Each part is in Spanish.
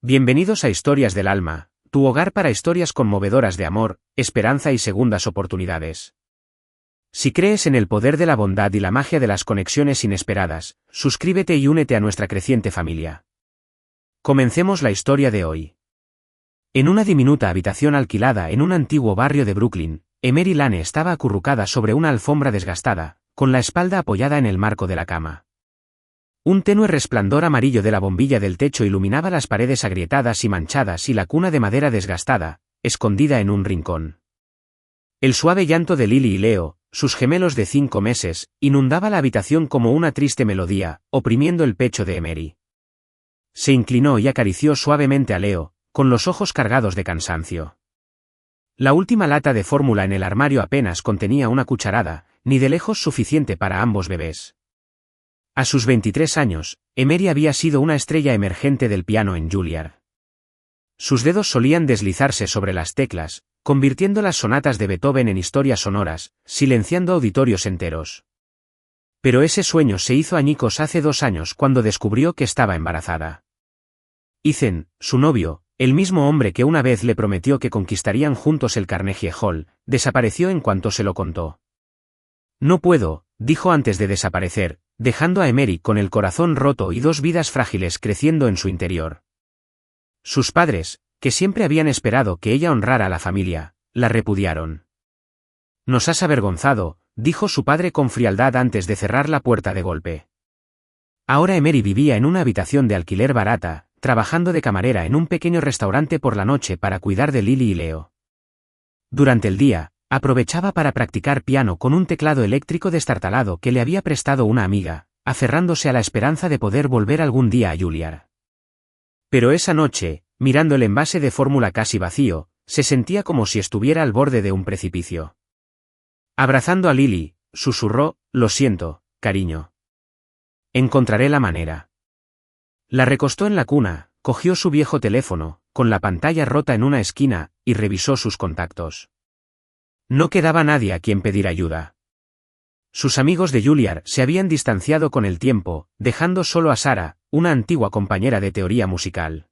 Bienvenidos a Historias del Alma, tu hogar para historias conmovedoras de amor, esperanza y segundas oportunidades. Si crees en el poder de la bondad y la magia de las conexiones inesperadas, suscríbete y únete a nuestra creciente familia. Comencemos la historia de hoy. En una diminuta habitación alquilada en un antiguo barrio de Brooklyn, Emery Lane estaba acurrucada sobre una alfombra desgastada, con la espalda apoyada en el marco de la cama. Un tenue resplandor amarillo de la bombilla del techo iluminaba las paredes agrietadas y manchadas y la cuna de madera desgastada, escondida en un rincón. El suave llanto de Lily y Leo, sus gemelos de 5 meses, inundaba la habitación como una triste melodía, oprimiendo el pecho de Emery. Se inclinó y acarició suavemente a Leo, con los ojos cargados de cansancio. La última lata de fórmula en el armario apenas contenía una cucharada, ni de lejos suficiente para ambos bebés. A sus 23 años, Emery había sido una estrella emergente del piano en Juilliard. Sus dedos solían deslizarse sobre las teclas, convirtiendo las sonatas de Beethoven en historias sonoras, silenciando auditorios enteros. Pero ese sueño se hizo añicos hace 2 años cuando descubrió que estaba embarazada. Ethan, su novio, el mismo hombre que una vez le prometió que conquistarían juntos el Carnegie Hall, desapareció en cuanto se lo contó. «No puedo», dijo antes de desaparecer, dejando a Emery con el corazón roto y 2 vidas frágiles creciendo en su interior. Sus padres, que siempre habían esperado que ella honrara a la familia, la repudiaron. «Nos has avergonzado», dijo su padre con frialdad antes de cerrar la puerta de golpe. Ahora Emery vivía en una habitación de alquiler barata, trabajando de camarera en un pequeño restaurante por la noche para cuidar de Lily y Leo. Durante el día, aprovechaba para practicar piano con un teclado eléctrico destartalado que le había prestado una amiga, aferrándose a la esperanza de poder volver algún día a Juilliard. Pero esa noche, mirando el envase de fórmula casi vacío, se sentía como si estuviera al borde de un precipicio. Abrazando a Lily, susurró: «Lo siento, cariño. Encontraré la manera». La recostó en la cuna, cogió su viejo teléfono, con la pantalla rota en una esquina, y revisó sus contactos. No quedaba nadie a quien pedir ayuda. Sus amigos de Juilliard se habían distanciado con el tiempo, dejando solo a Sarah, una antigua compañera de teoría musical.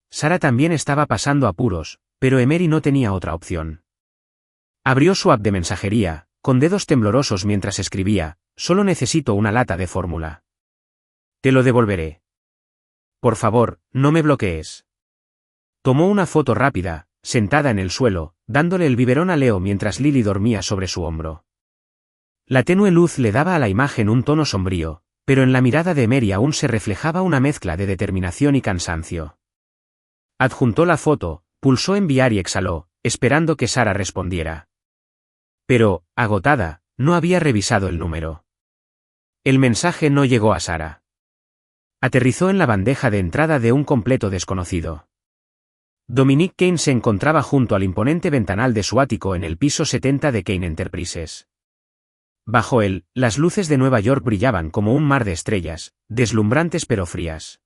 Sarah también estaba pasando apuros, pero Emery no tenía otra opción. Abrió su app de mensajería, con dedos temblorosos mientras escribía: «Solo necesito una lata de fórmula. Te lo devolveré. Por favor, no me bloquees». Tomó una foto rápida, sentada en el suelo, dándole el biberón a Leo mientras Lily dormía sobre su hombro. La tenue luz le daba a la imagen un tono sombrío, pero en la mirada de Emery aún se reflejaba una mezcla de determinación y cansancio. Adjuntó la foto, pulsó enviar y exhaló, esperando que Sarah respondiera. Pero, agotada, no había revisado el número. El mensaje no llegó a Sarah. Aterrizó en la bandeja de entrada de un completo desconocido. Dominic Kane se encontraba junto al imponente ventanal de su ático en el piso 70 de Kane Enterprises. Bajo él, las luces de Nueva York brillaban como un mar de estrellas, deslumbrantes pero frías.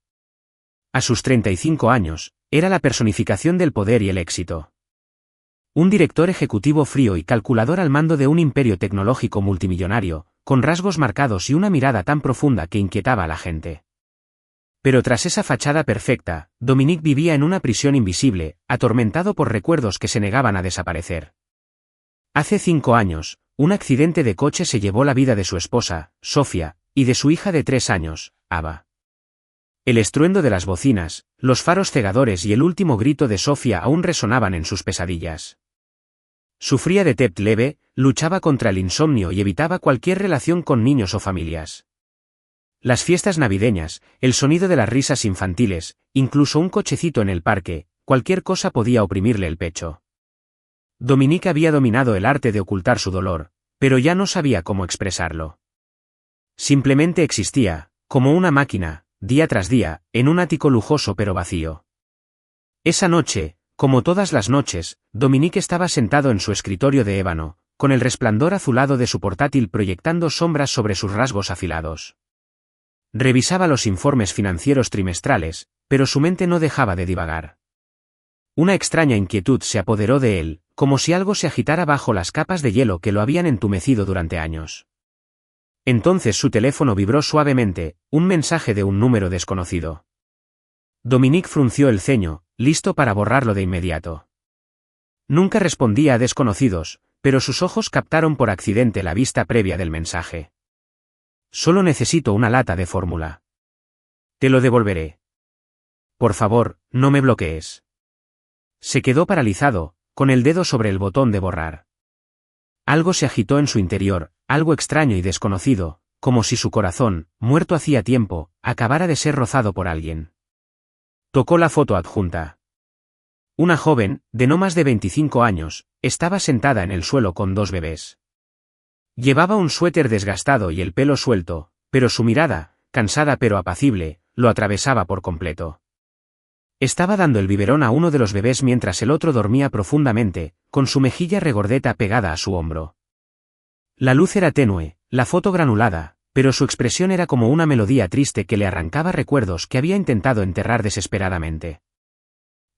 A sus 35 años, era la personificación del poder y el éxito. Un director ejecutivo frío y calculador al mando de un imperio tecnológico multimillonario, con rasgos marcados y una mirada tan profunda que inquietaba a la gente. Pero tras esa fachada perfecta, Dominic vivía en una prisión invisible, atormentado por recuerdos que se negaban a desaparecer. Hace 5 años, un accidente de coche se llevó la vida de su esposa, Sofía, y de su hija de 3 años, Ava. El estruendo de las bocinas, los faros cegadores y el último grito de Sofía aún resonaban en sus pesadillas. Sufría de TEP leve, luchaba contra el insomnio y evitaba cualquier relación con niños o familias. Las fiestas navideñas, el sonido de las risas infantiles, incluso un cochecito en el parque, cualquier cosa podía oprimirle el pecho. Dominic había dominado el arte de ocultar su dolor, pero ya no sabía cómo expresarlo. Simplemente existía, como una máquina, día tras día, en un ático lujoso pero vacío. Esa noche, como todas las noches, Dominic estaba sentado en su escritorio de ébano, con el resplandor azulado de su portátil proyectando sombras sobre sus rasgos afilados. Revisaba los informes financieros trimestrales, pero su mente no dejaba de divagar. Una extraña inquietud se apoderó de él, como si algo se agitara bajo las capas de hielo que lo habían entumecido durante años. Entonces su teléfono vibró suavemente, un mensaje de un número desconocido. Dominique frunció el ceño, listo para borrarlo de inmediato. Nunca respondía a desconocidos, pero sus ojos captaron por accidente la vista previa del mensaje. Solo necesito una lata de fórmula. Te lo devolveré. Por favor, no me bloquees. Se quedó paralizado, con el dedo sobre el botón de borrar. Algo se agitó en su interior, algo extraño y desconocido, como si su corazón, muerto hacía tiempo, acabara de ser rozado por alguien. Tocó la foto adjunta. Una joven, de no más de 25 años, estaba sentada en el suelo con dos bebés. Llevaba un suéter desgastado y el pelo suelto, pero su mirada, cansada pero apacible, lo atravesaba por completo. Estaba dando el biberón a uno de los bebés mientras el otro dormía profundamente, con su mejilla regordeta pegada a su hombro. La luz era tenue, la foto granulada, pero su expresión era como una melodía triste que le arrancaba recuerdos que había intentado enterrar desesperadamente.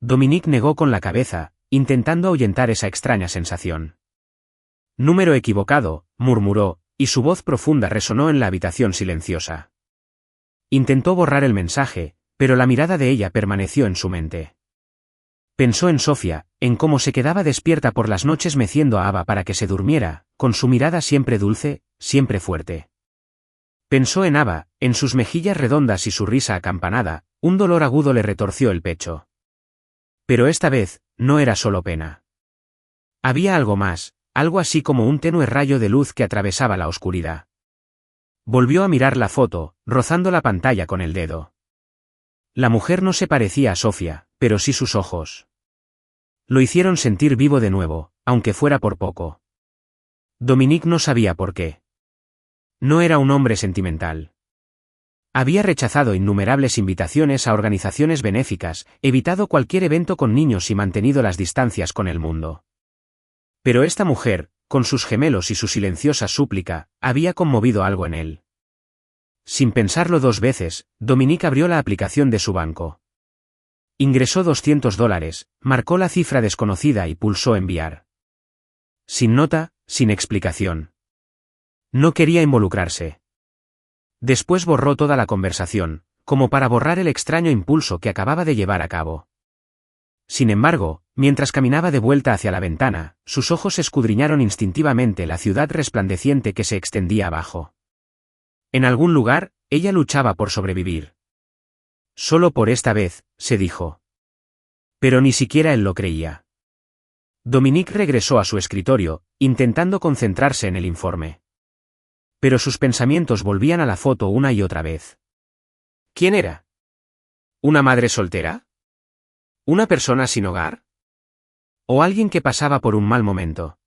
Dominique negó con la cabeza, intentando ahuyentar esa extraña sensación. Número equivocado, murmuró, y su voz profunda resonó en la habitación silenciosa. Intentó borrar el mensaje, pero la mirada de ella permaneció en su mente. Pensó en Sofía, en cómo se quedaba despierta por las noches meciendo a Ava para que se durmiera, con su mirada siempre dulce, siempre fuerte. Pensó en Ava, en sus mejillas redondas y su risa acampanada, un dolor agudo le retorció el pecho. Pero esta vez, no era solo pena. Había algo más, algo así como un tenue rayo de luz que atravesaba la oscuridad. Volvió a mirar la foto, rozando la pantalla con el dedo. La mujer no se parecía a Sofía, pero sí sus ojos. Lo hicieron sentir vivo de nuevo, aunque fuera por poco. Dominique no sabía por qué. No era un hombre sentimental. Había rechazado innumerables invitaciones a organizaciones benéficas, evitado cualquier evento con niños y mantenido las distancias con el mundo. Pero esta mujer, con sus gemelos y su silenciosa súplica, había conmovido algo en él. Sin pensarlo dos veces, Dominique abrió la aplicación de su banco. Ingresó $200, marcó la cifra desconocida y pulsó enviar. Sin nota, sin explicación. No quería involucrarse. Después borró toda la conversación, como para borrar el extraño impulso que acababa de llevar a cabo. Sin embargo, mientras caminaba de vuelta hacia la ventana, sus ojos escudriñaron instintivamente la ciudad resplandeciente que se extendía abajo. En algún lugar, ella luchaba por sobrevivir. Solo por esta vez, se dijo. Pero ni siquiera él lo creía. Dominique regresó a su escritorio, intentando concentrarse en el informe. Pero sus pensamientos volvían a la foto una y otra vez. ¿Quién era? ¿Una madre soltera? ¿Una persona sin hogar? ¿O alguien que pasaba por un mal momento?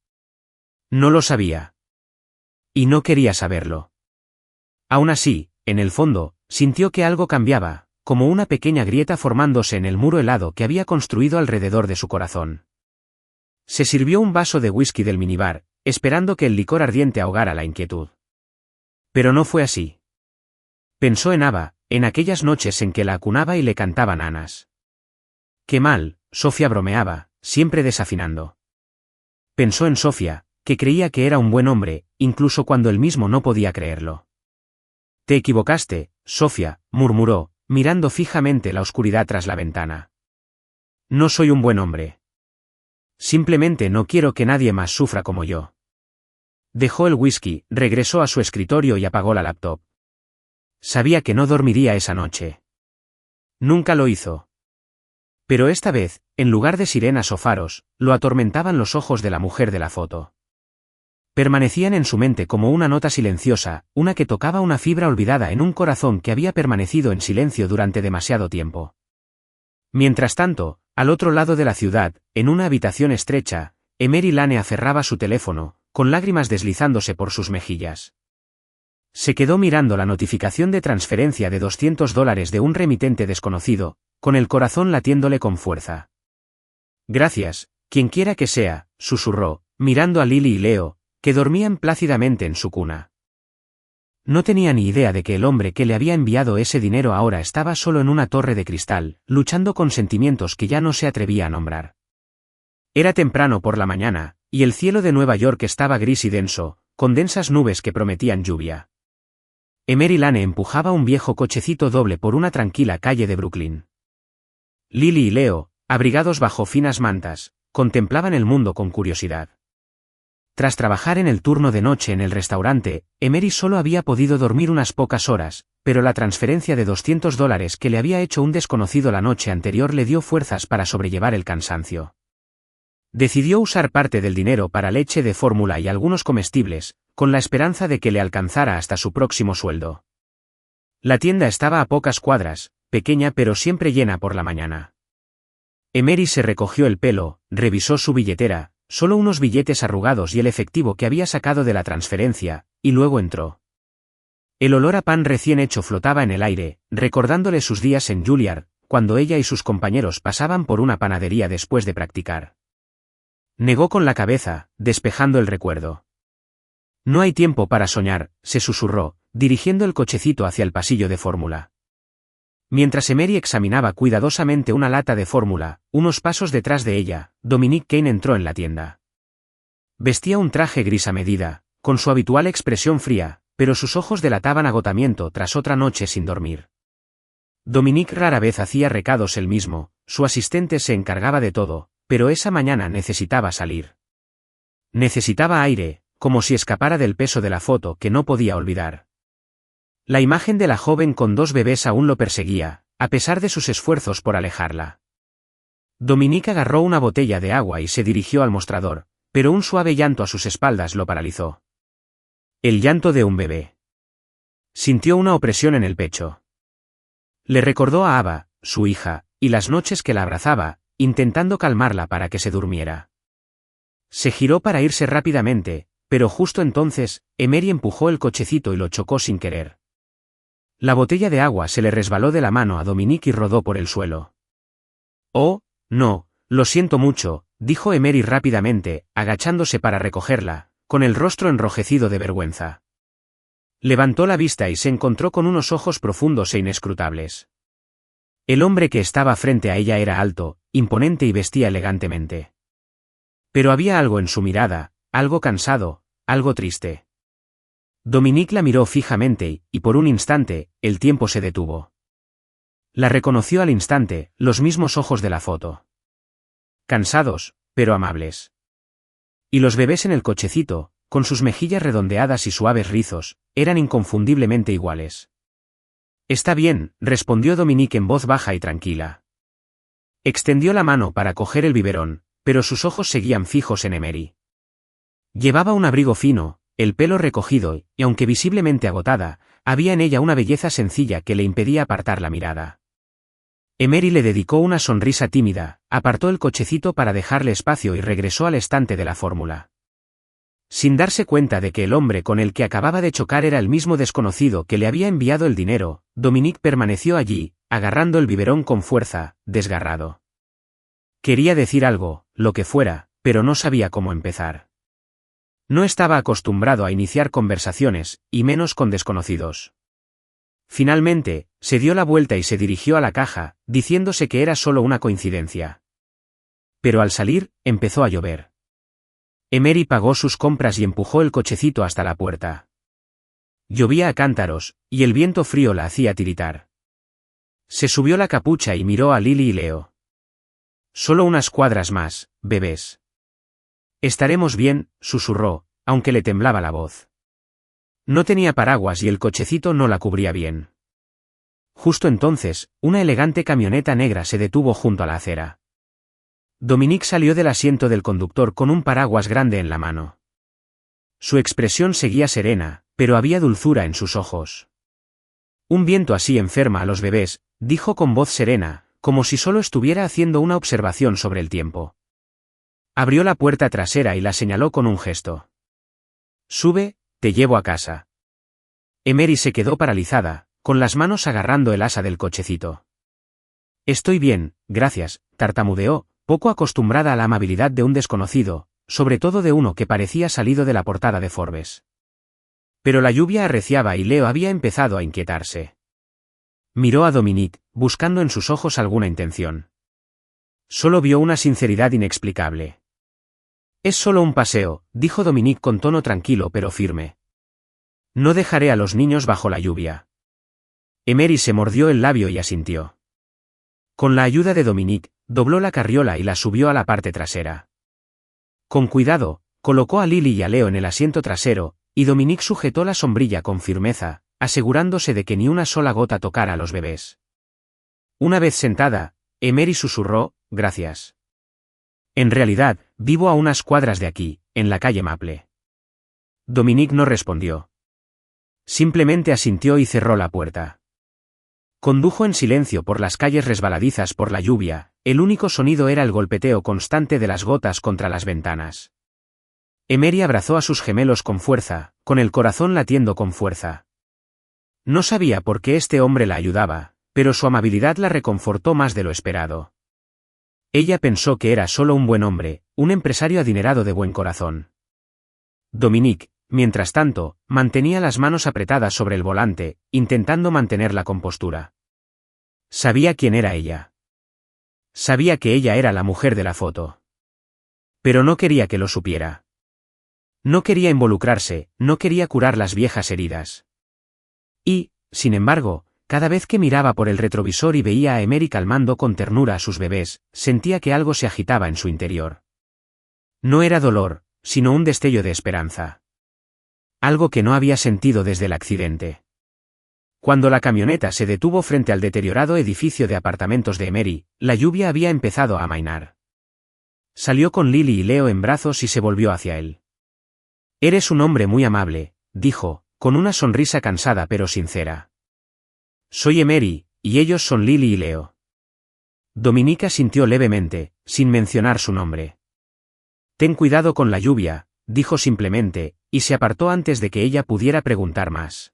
No lo sabía. Y no quería saberlo. Aún así, en el fondo, sintió que algo cambiaba, como una pequeña grieta formándose en el muro helado que había construido alrededor de su corazón. Se sirvió un vaso de whisky del minibar, esperando que el licor ardiente ahogara la inquietud. Pero no fue así. Pensó en Ava, en aquellas noches en que la acunaba y le cantaba nanas. Qué mal, Sofía bromeaba, siempre desafinando. Pensó en Sofía, que creía que era un buen hombre, incluso cuando él mismo no podía creerlo. Te equivocaste, Sofía, murmuró, mirando fijamente la oscuridad tras la ventana. No soy un buen hombre. Simplemente no quiero que nadie más sufra como yo. Dejó el whisky, regresó a su escritorio y apagó la laptop. Sabía que no dormiría esa noche. Nunca lo hizo. Pero esta vez, en lugar de sirenas o faros, lo atormentaban los ojos de la mujer de la foto. Permanecían en su mente como una nota silenciosa, una que tocaba una fibra olvidada en un corazón que había permanecido en silencio durante demasiado tiempo. Mientras tanto, al otro lado de la ciudad, en una habitación estrecha, Emery Lane aferraba su teléfono, con lágrimas deslizándose por sus mejillas. Se quedó mirando la notificación de transferencia de $200 de un remitente desconocido, con el corazón latiéndole con fuerza. Gracias, quienquiera que sea, susurró, mirando a Lily y Leo, que dormían plácidamente en su cuna. No tenía ni idea de que el hombre que le había enviado ese dinero ahora estaba solo en una torre de cristal, luchando con sentimientos que ya no se atrevía a nombrar. Era temprano por la mañana, y el cielo de Nueva York estaba gris y denso, con densas nubes que prometían lluvia. Emery Lane empujaba un viejo cochecito doble por una tranquila calle de Brooklyn. Lily y Leo, abrigados bajo finas mantas, contemplaban el mundo con curiosidad. Tras trabajar en el turno de noche en el restaurante, Emery solo había podido dormir unas pocas horas, pero la transferencia de $200 que le había hecho un desconocido la noche anterior le dio fuerzas para sobrellevar el cansancio. Decidió usar parte del dinero para leche de fórmula y algunos comestibles, con la esperanza de que le alcanzara hasta su próximo sueldo. La tienda estaba a pocas cuadras, pequeña pero siempre llena por la mañana. Emery se recogió el pelo, revisó su billetera, solo unos billetes arrugados y el efectivo que había sacado de la transferencia, y luego entró. El olor a pan recién hecho flotaba en el aire, recordándole sus días en Juilliard, cuando ella y sus compañeros pasaban por una panadería después de practicar. Negó con la cabeza, despejando el recuerdo. No hay tiempo para soñar, se susurró, dirigiendo el cochecito hacia el pasillo de fórmula. Mientras Emery examinaba cuidadosamente una lata de fórmula, unos pasos detrás de ella, Dominique Kane entró en la tienda. Vestía un traje gris a medida, con su habitual expresión fría, pero sus ojos delataban agotamiento tras otra noche sin dormir. Dominique rara vez hacía recados él mismo, su asistente se encargaba de todo, pero esa mañana necesitaba salir. Necesitaba aire, como si escapara del peso de la foto que no podía olvidar. La imagen de la joven con 2 bebés aún lo perseguía, a pesar de sus esfuerzos por alejarla. Dominique agarró una botella de agua y se dirigió al mostrador, pero un suave llanto a sus espaldas lo paralizó. El llanto de un bebé. Sintió una opresión en el pecho. Le recordó a Ava, su hija, y las noches que la abrazaba, intentando calmarla para que se durmiera. Se giró para irse rápidamente, pero justo entonces, Emery empujó el cochecito y lo chocó sin querer. La botella de agua se le resbaló de la mano a Dominique y rodó por el suelo. «Oh, no, lo siento mucho», dijo Emery rápidamente, agachándose para recogerla, con el rostro enrojecido de vergüenza. Levantó la vista y se encontró con unos ojos profundos e inescrutables. El hombre que estaba frente a ella era alto, imponente y vestía elegantemente. Pero había algo en su mirada, algo cansado, algo triste. Dominique la miró fijamente y, por un instante, el tiempo se detuvo. La reconoció al instante, los mismos ojos de la foto. Cansados, pero amables. Y los bebés en el cochecito, con sus mejillas redondeadas y suaves rizos, eran inconfundiblemente iguales. «Está bien», respondió Dominique en voz baja y tranquila. Extendió la mano para coger el biberón, pero sus ojos seguían fijos en Emery. Llevaba un abrigo fino, el pelo recogido, y aunque visiblemente agotada, había en ella una belleza sencilla que le impedía apartar la mirada. Emery le dedicó una sonrisa tímida, apartó el cochecito para dejarle espacio y regresó al estante de la fórmula. Sin darse cuenta de que el hombre con el que acababa de chocar era el mismo desconocido que le había enviado el dinero, Dominique permaneció allí, agarrando el biberón con fuerza, desgarrado. Quería decir algo, lo que fuera, pero no sabía cómo empezar. No estaba acostumbrado a iniciar conversaciones, y menos con desconocidos. Finalmente, se dio la vuelta y se dirigió a la caja, diciéndose que era solo una coincidencia. Pero al salir, empezó a llover. Emery pagó sus compras y empujó el cochecito hasta la puerta. Llovía a cántaros, y el viento frío la hacía tiritar. Se subió la capucha y miró a Lily y Leo. «Solo unas cuadras más, bebés». «Estaremos bien», susurró, aunque le temblaba la voz. No tenía paraguas y el cochecito no la cubría bien. Justo entonces, una elegante camioneta negra se detuvo junto a la acera. Dominique salió del asiento del conductor con un paraguas grande en la mano. Su expresión seguía serena, pero había dulzura en sus ojos. «Un viento así enferma a los bebés», dijo con voz serena, como si solo estuviera haciendo una observación sobre el tiempo. Abrió la puerta trasera y la señaló con un gesto. «Sube, te llevo a casa». Emery se quedó paralizada, con las manos agarrando el asa del cochecito. «Estoy bien, gracias», tartamudeó, poco acostumbrada a la amabilidad de un desconocido, sobre todo de uno que parecía salido de la portada de Forbes. Pero la lluvia arreciaba y Leo había empezado a inquietarse. Miró a Dominique, buscando en sus ojos alguna intención. Solo vio una sinceridad inexplicable. «Es solo un paseo», dijo Dominique con tono tranquilo pero firme. «No dejaré a los niños bajo la lluvia». Emery se mordió el labio y asintió. Con la ayuda de Dominique, dobló la carriola y la subió a la parte trasera. Con cuidado, colocó a Lily y a Leo en el asiento trasero, y Dominique sujetó la sombrilla con firmeza, asegurándose de que ni una sola gota tocara a los bebés. Una vez sentada, Emery susurró, «Gracias. En realidad, vivo a unas cuadras de aquí, en la calle Maple». Dominique no respondió. Simplemente asintió y cerró la puerta. Condujo en silencio por las calles resbaladizas por la lluvia, el único sonido era el golpeteo constante de las gotas contra las ventanas. Emery abrazó a sus gemelos con fuerza, con el corazón latiendo con fuerza. No sabía por qué este hombre la ayudaba, pero su amabilidad la reconfortó más de lo esperado. Ella pensó que era solo un buen hombre, un empresario adinerado de buen corazón. Dominique, mientras tanto, mantenía las manos apretadas sobre el volante, intentando mantener la compostura. Sabía quién era ella. Sabía que ella era la mujer de la foto. Pero no quería que lo supiera. No quería involucrarse, no quería curar las viejas heridas. Y, sin embargo, cada vez que miraba por el retrovisor y veía a Emery calmando con ternura a sus bebés, sentía que algo se agitaba en su interior. No era dolor, sino un destello de esperanza. Algo que no había sentido desde el accidente. Cuando la camioneta se detuvo frente al deteriorado edificio de apartamentos de Emery, la lluvia había empezado a amainar. Salió con Lily y Leo en brazos y se volvió hacia él. «Eres un hombre muy amable», dijo, con una sonrisa cansada pero sincera. «Soy Emery, y ellos son Lily y Leo». Dominica sintió levemente, sin mencionar su nombre. «Ten cuidado con la lluvia», dijo simplemente, y se apartó antes de que ella pudiera preguntar más.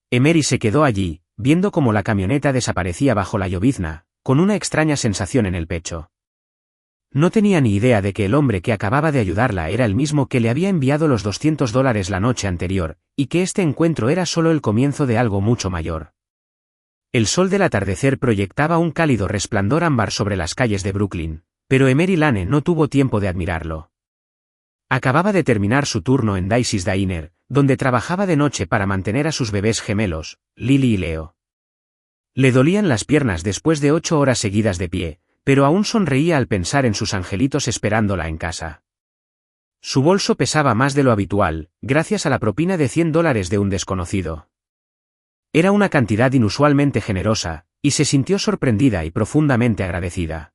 Emery se quedó allí, viendo cómo la camioneta desaparecía bajo la llovizna, con una extraña sensación en el pecho. No tenía ni idea de que el hombre que acababa de ayudarla era el mismo que le había enviado los $200 la noche anterior, y que este encuentro era solo el comienzo de algo mucho mayor. El sol del atardecer proyectaba un cálido resplandor ámbar sobre las calles de Brooklyn, pero Emery Lane no tuvo tiempo de admirarlo. Acababa de terminar su turno en Daisy's Diner, donde trabajaba de noche para mantener a sus bebés gemelos, Lily y Leo. Le dolían las piernas después de 8 horas seguidas de pie, pero aún sonreía al pensar en sus angelitos esperándola en casa. Su bolso pesaba más de lo habitual, gracias a la propina de $100 de un desconocido. Era una cantidad inusualmente generosa, y se sintió sorprendida y profundamente agradecida.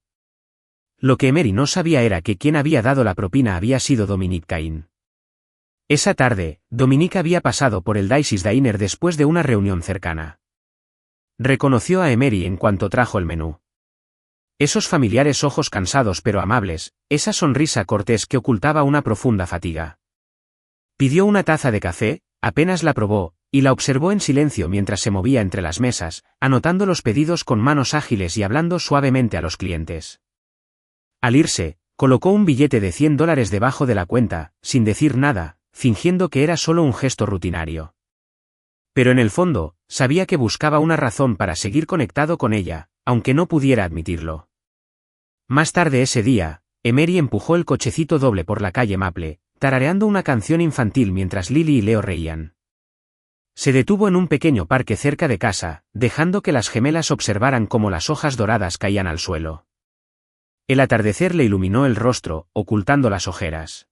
Lo que Emery no sabía era que quien había dado la propina había sido Dominique Cain. Esa tarde, Dominique había pasado por el Daisy's Diner después de una reunión cercana. Reconoció a Emery en cuanto trajo el menú. Esos familiares ojos cansados pero amables, esa sonrisa cortés que ocultaba una profunda fatiga. Pidió una taza de café, apenas la probó, y la observó en silencio mientras se movía entre las mesas, anotando los pedidos con manos ágiles y hablando suavemente a los clientes. Al irse, colocó un billete de $100 debajo de la cuenta, sin decir nada, fingiendo que era solo un gesto rutinario. Pero en el fondo, sabía que buscaba una razón para seguir conectado con ella, aunque no pudiera admitirlo. Más tarde ese día, Emery empujó el cochecito doble por la calle Maple, tarareando una canción infantil mientras Lily y Leo reían. Se detuvo en un pequeño parque cerca de casa, dejando que las gemelas observaran cómo las hojas doradas caían al suelo. El atardecer le iluminó el rostro, ocultando las ojeras.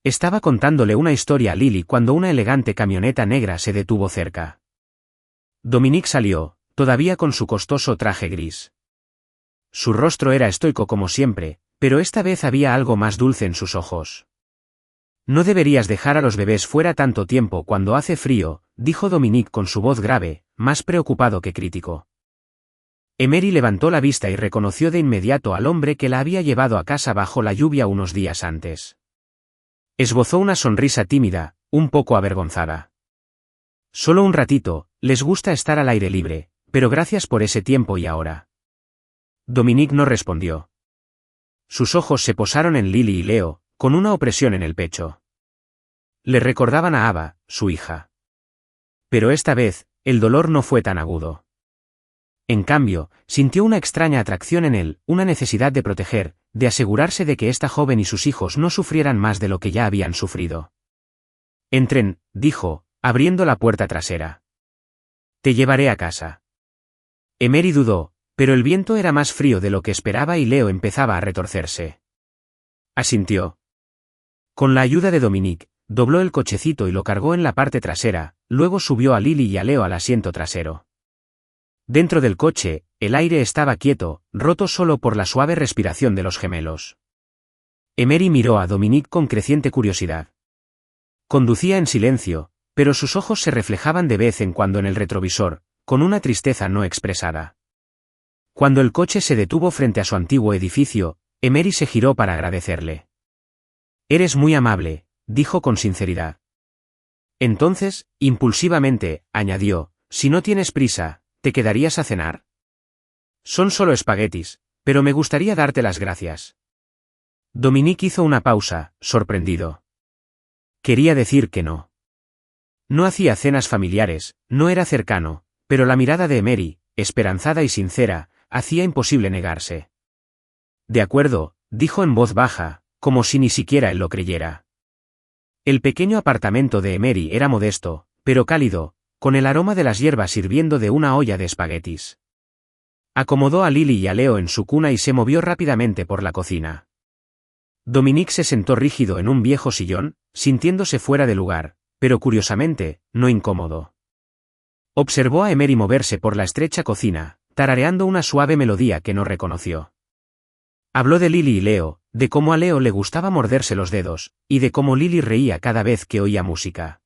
Estaba contándole una historia a Lily cuando una elegante camioneta negra se detuvo cerca. Dominique salió, todavía con su costoso traje gris. Su rostro era estoico como siempre, pero esta vez había algo más dulce en sus ojos. «No deberías dejar a los bebés fuera tanto tiempo cuando hace frío», dijo Dominique con su voz grave, más preocupado que crítico. Emery levantó la vista y reconoció de inmediato al hombre que la había llevado a casa bajo la lluvia unos días antes. Esbozó una sonrisa tímida, un poco avergonzada. «Solo un ratito, les gusta estar al aire libre, pero gracias por ese tiempo y ahora». Dominique no respondió. Sus ojos se posaron en Lily y Leo, con una opresión en el pecho. Le recordaban a Ava, su hija. Pero esta vez, el dolor no fue tan agudo. En cambio, sintió una extraña atracción en él, una necesidad de proteger, de asegurarse de que esta joven y sus hijos no sufrieran más de lo que ya habían sufrido. «Entren», dijo, abriendo la puerta trasera. «Te llevaré a casa». Emery dudó, Pero el viento era más frío de lo que esperaba y Leo empezaba a retorcerse. Asintió. Con la ayuda de Dominique, dobló el cochecito y lo cargó en la parte trasera, luego subió a Lily y a Leo al asiento trasero. Dentro del coche, el aire estaba quieto, roto solo por la suave respiración de los gemelos. Emery miró a Dominique con creciente curiosidad. Conducía en silencio, pero sus ojos se reflejaban de vez en cuando en el retrovisor, con una tristeza no expresada. Cuando el coche se detuvo frente a su antiguo edificio, Emery se giró para agradecerle. «Eres muy amable», dijo con sinceridad. Entonces, impulsivamente, añadió, «si no tienes prisa, ¿te quedarías a cenar? Son solo espaguetis, pero me gustaría darte las gracias». Dominique hizo una pausa, sorprendido. Quería decir que no. No hacía cenas familiares, no era cercano, pero la mirada de Emery, esperanzada y sincera, hacía imposible negarse. «De acuerdo», dijo en voz baja, como si ni siquiera él lo creyera. El pequeño apartamento de Emery era modesto, pero cálido, con el aroma de las hierbas hirviendo de una olla de espaguetis. Acomodó a Lily y a Leo en su cuna y se movió rápidamente por la cocina. Dominique se sentó rígido en un viejo sillón, sintiéndose fuera de lugar, pero curiosamente, no incómodo. Observó a Emery moverse por la estrecha cocina, tarareando una suave melodía que no reconoció. Habló de Lily y Leo, de cómo a Leo le gustaba morderse los dedos, y de cómo Lily reía cada vez que oía música.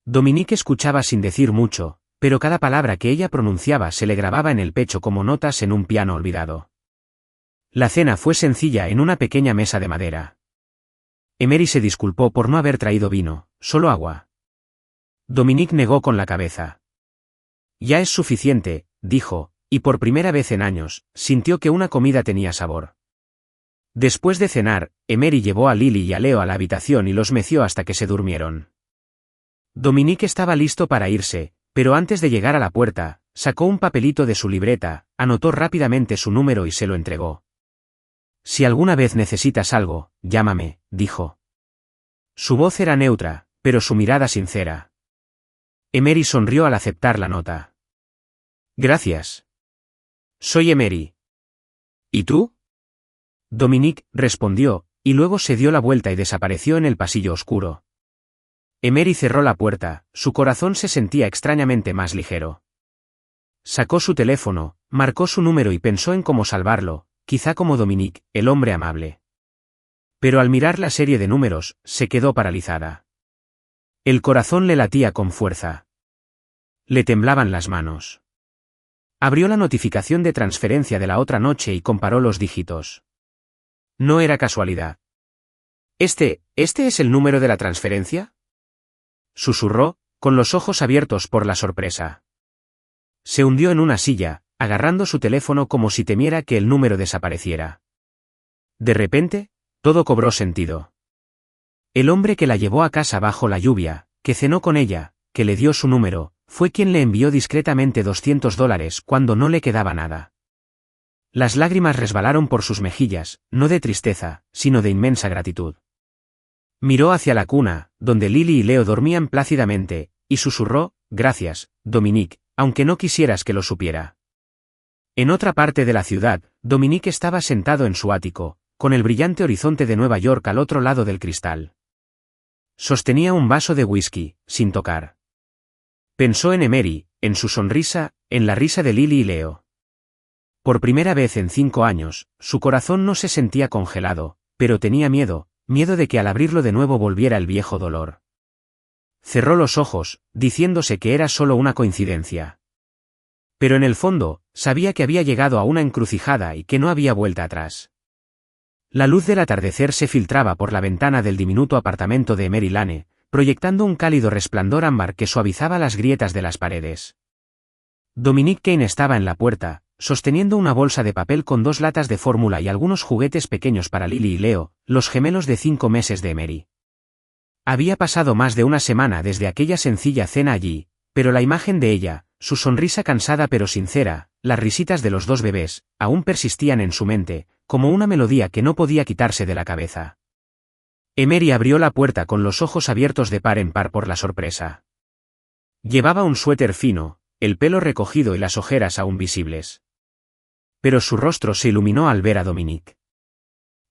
Dominique escuchaba sin decir mucho, pero cada palabra que ella pronunciaba se le grababa en el pecho como notas en un piano olvidado. La cena fue sencilla en una pequeña mesa de madera. Emery se disculpó por no haber traído vino, solo agua. Dominique negó con la cabeza. «Ya es suficiente», dijo, y por primera vez en años, sintió que una comida tenía sabor. Después de cenar, Emery llevó a Lily y a Leo a la habitación y los meció hasta que se durmieron. Dominique estaba listo para irse, pero antes de llegar a la puerta, sacó un papelito de su libreta, anotó rápidamente su número y se lo entregó. «Si alguna vez necesitas algo, llámame», dijo. Su voz era neutra, pero su mirada sincera. Emery sonrió al aceptar la nota. «Gracias. Soy Emery». «¿Y tú?». Dominique respondió, y luego se dio la vuelta y desapareció en el pasillo oscuro. Emery cerró la puerta, su corazón se sentía extrañamente más ligero. Sacó su teléfono, marcó su número y pensó en cómo salvarlo, quizá como Dominique, el hombre amable. Pero al mirar la serie de números, se quedó paralizada. El corazón le latía con fuerza. Le temblaban las manos. Abrió la notificación de transferencia de la otra noche y comparó los dígitos. No era casualidad. ¿Este es el número de la transferencia?», susurró, con los ojos abiertos por la sorpresa. Se hundió en una silla, agarrando su teléfono como si temiera que el número desapareciera. De repente, todo cobró sentido. El hombre que la llevó a casa bajo la lluvia, que cenó con ella, que le dio su número, fue quien le envió discretamente $200 cuando no le quedaba nada. Las lágrimas resbalaron por sus mejillas, no de tristeza, sino de inmensa gratitud. Miró hacia la cuna, donde Lily y Leo dormían plácidamente, y susurró, «Gracias, Dominique, aunque no quisieras que lo supiera». En otra parte de la ciudad, Dominique estaba sentado en su ático, con el brillante horizonte de Nueva York al otro lado del cristal. Sostenía un vaso de whisky, sin tocar. Pensó en Emery, en su sonrisa, en la risa de Lily y Leo. Por primera vez en 5 años, su corazón no se sentía congelado, pero tenía miedo de que al abrirlo de nuevo volviera el viejo dolor. Cerró los ojos, diciéndose que era solo una coincidencia. Pero en el fondo, sabía que había llegado a una encrucijada y que no había vuelta atrás. La luz del atardecer se filtraba por la ventana del diminuto apartamento de Emery Lane, proyectando un cálido resplandor ámbar que suavizaba las grietas de las paredes. Dominique Kane estaba en la puerta, sosteniendo una bolsa de papel con 2 latas de fórmula y algunos juguetes pequeños para Lily y Leo, los gemelos de 5 meses de Emery. Había pasado más de una semana desde aquella sencilla cena allí, pero la imagen de ella, su sonrisa cansada pero sincera, las risitas de los 2 bebés, aún persistían en su mente, como una melodía que no podía quitarse de la cabeza. Emery abrió la puerta con los ojos abiertos de par en par por la sorpresa. Llevaba un suéter fino, el pelo recogido y las ojeras aún visibles. pero su rostro se iluminó al ver a Dominique.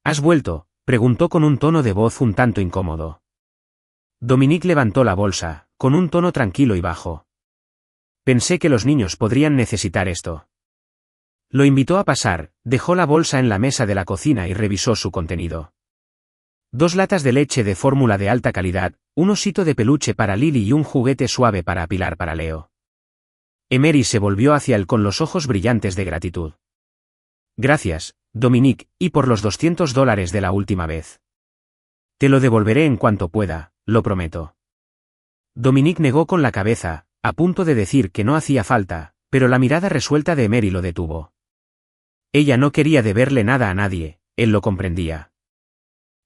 ¿Has vuelto?, preguntó con un tono de voz un tanto incómodo. Dominique levantó la bolsa, con un tono tranquilo y bajo. Pensé que los niños podrían necesitar esto. Lo invitó a pasar, dejó la bolsa en la mesa de la cocina y revisó su contenido. 2 latas de leche de fórmula de alta calidad, un osito de peluche para Lily y un juguete suave para apilar para Leo. Emery se volvió hacia él con los ojos brillantes de gratitud. Gracias, Dominique, y por los $200 de la última vez. Te lo devolveré en cuanto pueda, lo prometo. Dominique negó con la cabeza, a punto de decir que no hacía falta, pero la mirada resuelta de Emery lo detuvo. Ella no quería deberle nada a nadie, él lo comprendía.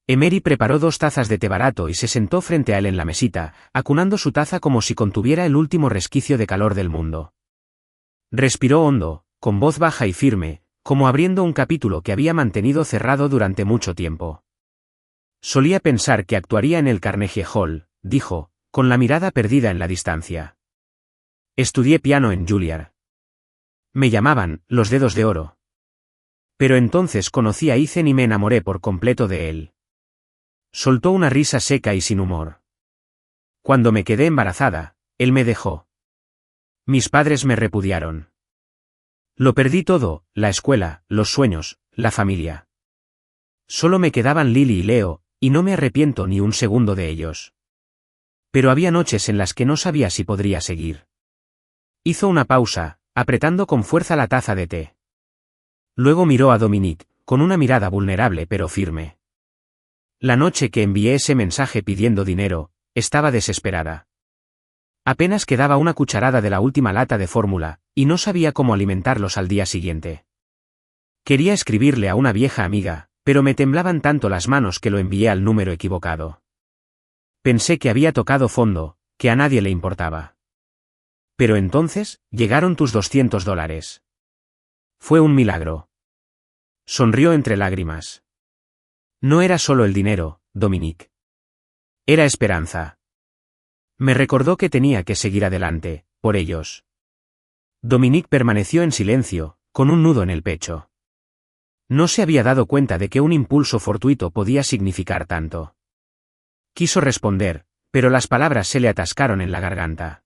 Emery preparó 2 tazas de té barato y se sentó frente a él en la mesita, acunando su taza como si contuviera el último resquicio de calor del mundo. Respiró hondo, con voz baja y firme, como abriendo un capítulo que había mantenido cerrado durante mucho tiempo. Solía pensar que actuaría en el Carnegie Hall, dijo, con la mirada perdida en la distancia. Estudié piano en Juilliard. Me llamaban los dedos de oro. Pero entonces conocí a Ethan y me enamoré por completo de él. Soltó una risa seca y sin humor. Cuando me quedé embarazada, él me dejó. Mis padres me repudiaron. Lo perdí todo, la escuela, los sueños, la familia. Solo me quedaban Lily y Leo, y no me arrepiento ni un segundo de ellos. Pero había noches en las que no sabía si podría seguir. Hizo una pausa, apretando con fuerza la taza de té. Luego miró a Dominique, con una mirada vulnerable pero firme. La noche que envié ese mensaje pidiendo dinero, estaba desesperada. Apenas quedaba una cucharada de la última lata de fórmula, y no sabía cómo alimentarlos al día siguiente. Quería escribirle a una vieja amiga, pero me temblaban tanto las manos que lo envié al número equivocado. Pensé que había tocado fondo, que a nadie le importaba. Pero entonces, llegaron tus $200. Fue un milagro. Sonrió entre lágrimas. No era solo el dinero, Dominique. Era esperanza. Me recordó que tenía que seguir adelante, por ellos. Dominique permaneció en silencio, con un nudo en el pecho. No se había dado cuenta de que un impulso fortuito podía significar tanto. Quiso responder, pero las palabras se le atascaron en la garganta.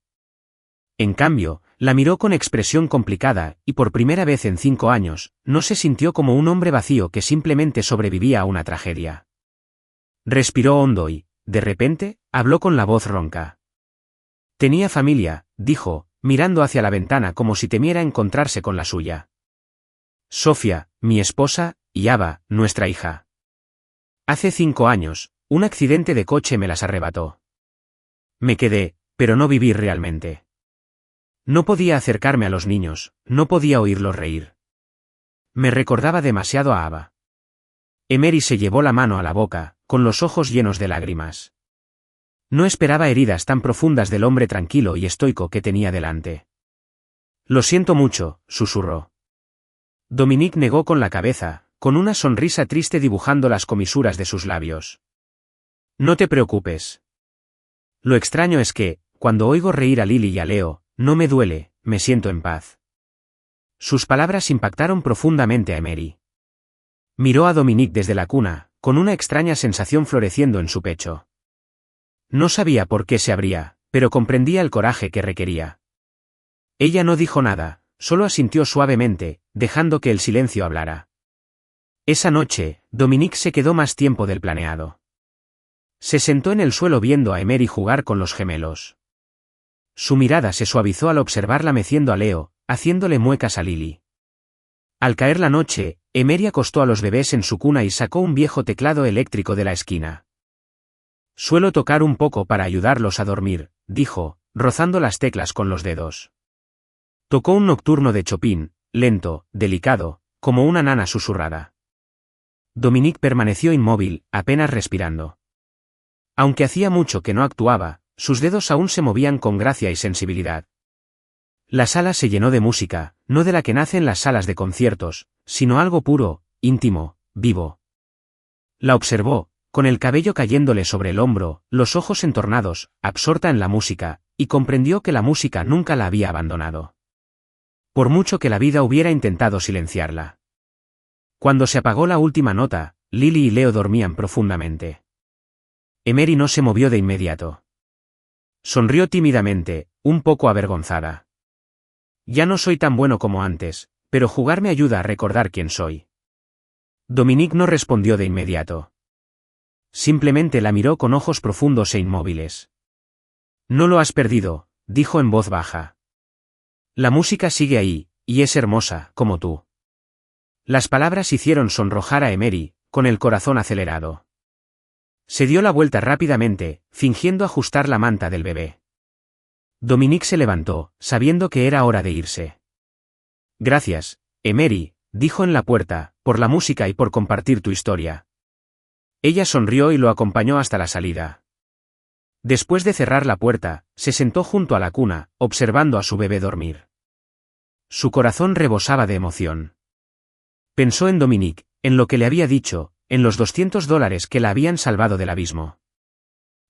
En cambio, la miró con expresión complicada, y por primera vez en 5 años, no se sintió como un hombre vacío que simplemente sobrevivía a una tragedia. Respiró hondo y, de repente, habló con la voz ronca. Tenía familia, dijo, mirando hacia la ventana como si temiera encontrarse con la suya. Sofía, mi esposa, y Ava, nuestra hija. Hace 5 años, un accidente de coche me las arrebató. Me quedé, pero no viví realmente. No podía acercarme a los niños, no podía oírlos reír. Me recordaba demasiado a Ava. Emery se llevó la mano a la boca, con los ojos llenos de lágrimas. No esperaba heridas tan profundas del hombre tranquilo y estoico que tenía delante. Lo siento mucho, susurró. Dominique negó con la cabeza, con una sonrisa triste dibujando las comisuras de sus labios. No te preocupes. Lo extraño es que, cuando oigo reír a Lily y a Leo, no me duele, me siento en paz. Sus palabras impactaron profundamente a Emery. Miró a Dominique desde la cuna, con una extraña sensación floreciendo en su pecho. No sabía por qué se abría, pero comprendía el coraje que requería. Ella no dijo nada, solo asintió suavemente, dejando que el silencio hablara. Esa noche, Dominique se quedó más tiempo del planeado. Se sentó en el suelo viendo a Emery jugar con los gemelos. Su mirada se suavizó al observarla meciendo a Leo, haciéndole muecas a Lily. Al caer la noche, Emery acostó a los bebés en su cuna y sacó un viejo teclado eléctrico de la esquina. Suelo tocar un poco para ayudarlos a dormir, dijo, rozando las teclas con los dedos. Tocó un nocturno de Chopin, lento, delicado, como una nana susurrada. Dominique permaneció inmóvil, apenas respirando. Aunque hacía mucho que no actuaba, sus dedos aún se movían con gracia y sensibilidad. La sala se llenó de música, no de la que nace en las salas de conciertos, sino algo puro, íntimo, vivo. La observó, con el cabello cayéndole sobre el hombro, los ojos entornados, absorta en la música, y comprendió que la música nunca la había abandonado. por mucho que la vida hubiera intentado silenciarla. Cuando se apagó la última nota, Lily y Leo dormían profundamente. Emery no se movió de inmediato. Sonrió tímidamente, un poco avergonzada. Ya no soy tan bueno como antes, pero jugar me ayuda a recordar quién soy. Dominique no respondió de inmediato. Simplemente la miró con ojos profundos e inmóviles. No lo has perdido, dijo en voz baja. La música sigue ahí, y es hermosa, como tú. Las palabras hicieron sonrojar a Emery, con el corazón acelerado. Se dio la vuelta rápidamente, fingiendo ajustar la manta del bebé. Dominique se levantó, sabiendo que era hora de irse. Gracias, Emery, dijo en la puerta, por la música y por compartir tu historia. Ella sonrió y lo acompañó hasta la salida. Después de cerrar la puerta, se sentó junto a la cuna, observando a su bebé dormir. Su corazón rebosaba de emoción. Pensó en Dominique, en lo que le había dicho, en los $200 que la habían salvado del abismo.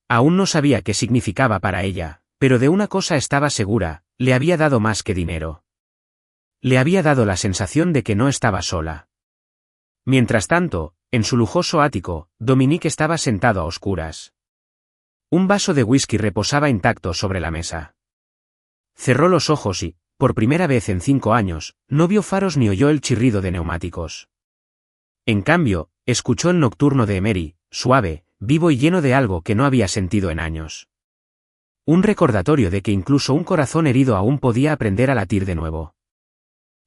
Aún no sabía qué significaba para ella, pero de una cosa estaba segura, le había dado más que dinero. Le había dado la sensación de que no estaba sola. Mientras tanto, en su lujoso ático, Dominique estaba sentado a oscuras. Un vaso de whisky reposaba intacto sobre la mesa. Cerró los ojos y, por primera vez en 5 años, no vio faros ni oyó el chirrido de neumáticos. En cambio, escuchó el nocturno de Emery, suave, vivo y lleno de algo que no había sentido en años. Un recordatorio de que incluso un corazón herido aún podía aprender a latir de nuevo.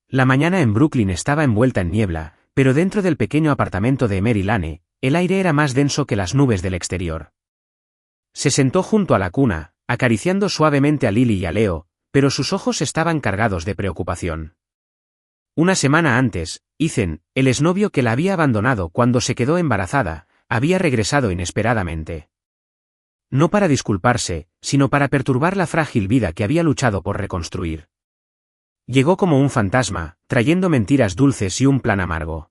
La mañana en Brooklyn estaba envuelta en niebla, pero dentro del pequeño apartamento de Emery Lane, el aire era más denso que las nubes del exterior. Se sentó junto a la cuna, acariciando suavemente a Lily y a Leo, pero sus ojos estaban cargados de preocupación. Una semana antes, Ethan, el exnovio que la había abandonado cuando se quedó embarazada, había regresado inesperadamente. No para disculparse, sino para perturbar la frágil vida que había luchado por reconstruir. Llegó como un fantasma, trayendo mentiras dulces y un plan amargo.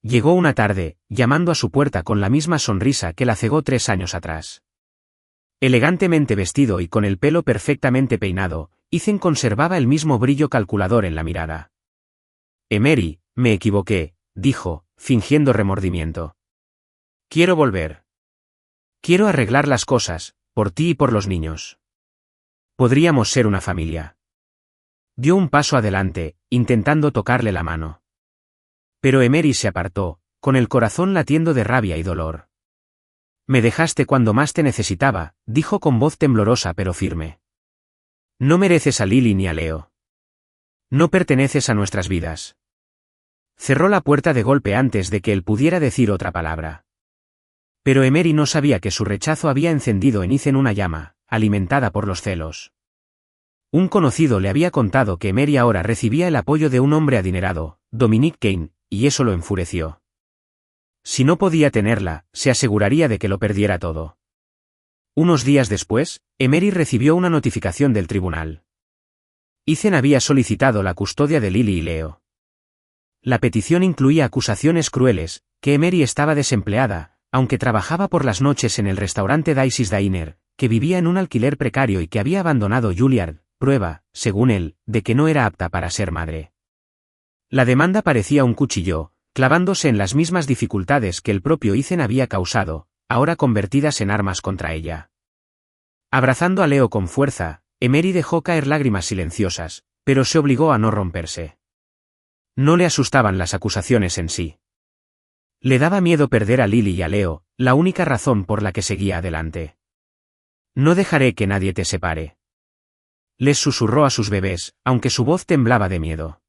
Llegó una tarde, llamando a su puerta con la misma sonrisa que la cegó 3 años atrás. Elegantemente vestido y con el pelo perfectamente peinado, Ethan conservaba el mismo brillo calculador en la mirada. Emery, me equivoqué, dijo, fingiendo remordimiento. Quiero volver. Quiero arreglar las cosas, por ti y por los niños. Podríamos ser una familia. Dio un paso adelante, intentando tocarle la mano. Pero Emery se apartó, con el corazón latiendo de rabia y dolor. Me dejaste cuando más te necesitaba, dijo con voz temblorosa pero firme. No mereces a Lily ni a Leo. No perteneces a nuestras vidas. Cerró la puerta de golpe antes de que él pudiera decir otra palabra. Pero Emery no sabía que su rechazo había encendido en Ethan una llama, alimentada por los celos. Un conocido le había contado que Emery ahora recibía el apoyo de un hombre adinerado, Dominique Kane, y eso lo enfureció. Si no podía tenerla, se aseguraría de que lo perdiera todo. Unos días después, Emery recibió una notificación del tribunal. Ethan había solicitado la custodia de Lily y Leo. La petición incluía acusaciones crueles, que Emery estaba desempleada, aunque trabajaba por las noches en el restaurante Daisy's Diner, que vivía en un alquiler precario y que había abandonado Juilliard, prueba, según él, de que no era apta para ser madre. La demanda parecía un cuchillo, clavándose en las mismas dificultades que el propio Ethan había causado, ahora convertidas en armas contra ella. Abrazando a Leo con fuerza, Emery dejó caer lágrimas silenciosas, pero se obligó a no romperse. No le asustaban las acusaciones en sí. Le daba miedo perder a Lily y a Leo, la única razón por la que seguía adelante. No dejaré que nadie te separe. Les susurró a sus bebés, aunque su voz temblaba de miedo.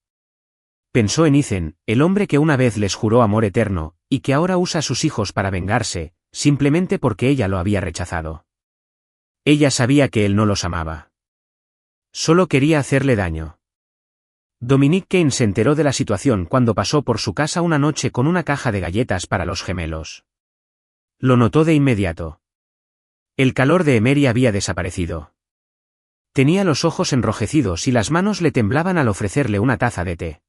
Pensó en Ethan, el hombre que una vez les juró amor eterno, y que ahora usa a sus hijos para vengarse, simplemente porque ella lo había rechazado. Ella sabía que él no los amaba. Solo quería hacerle daño. Dominique Kane se enteró de la situación cuando pasó por su casa una noche con una caja de galletas para los gemelos. Lo notó de inmediato. El calor de Emery había desaparecido. Tenía los ojos enrojecidos y las manos le temblaban al ofrecerle una taza de té.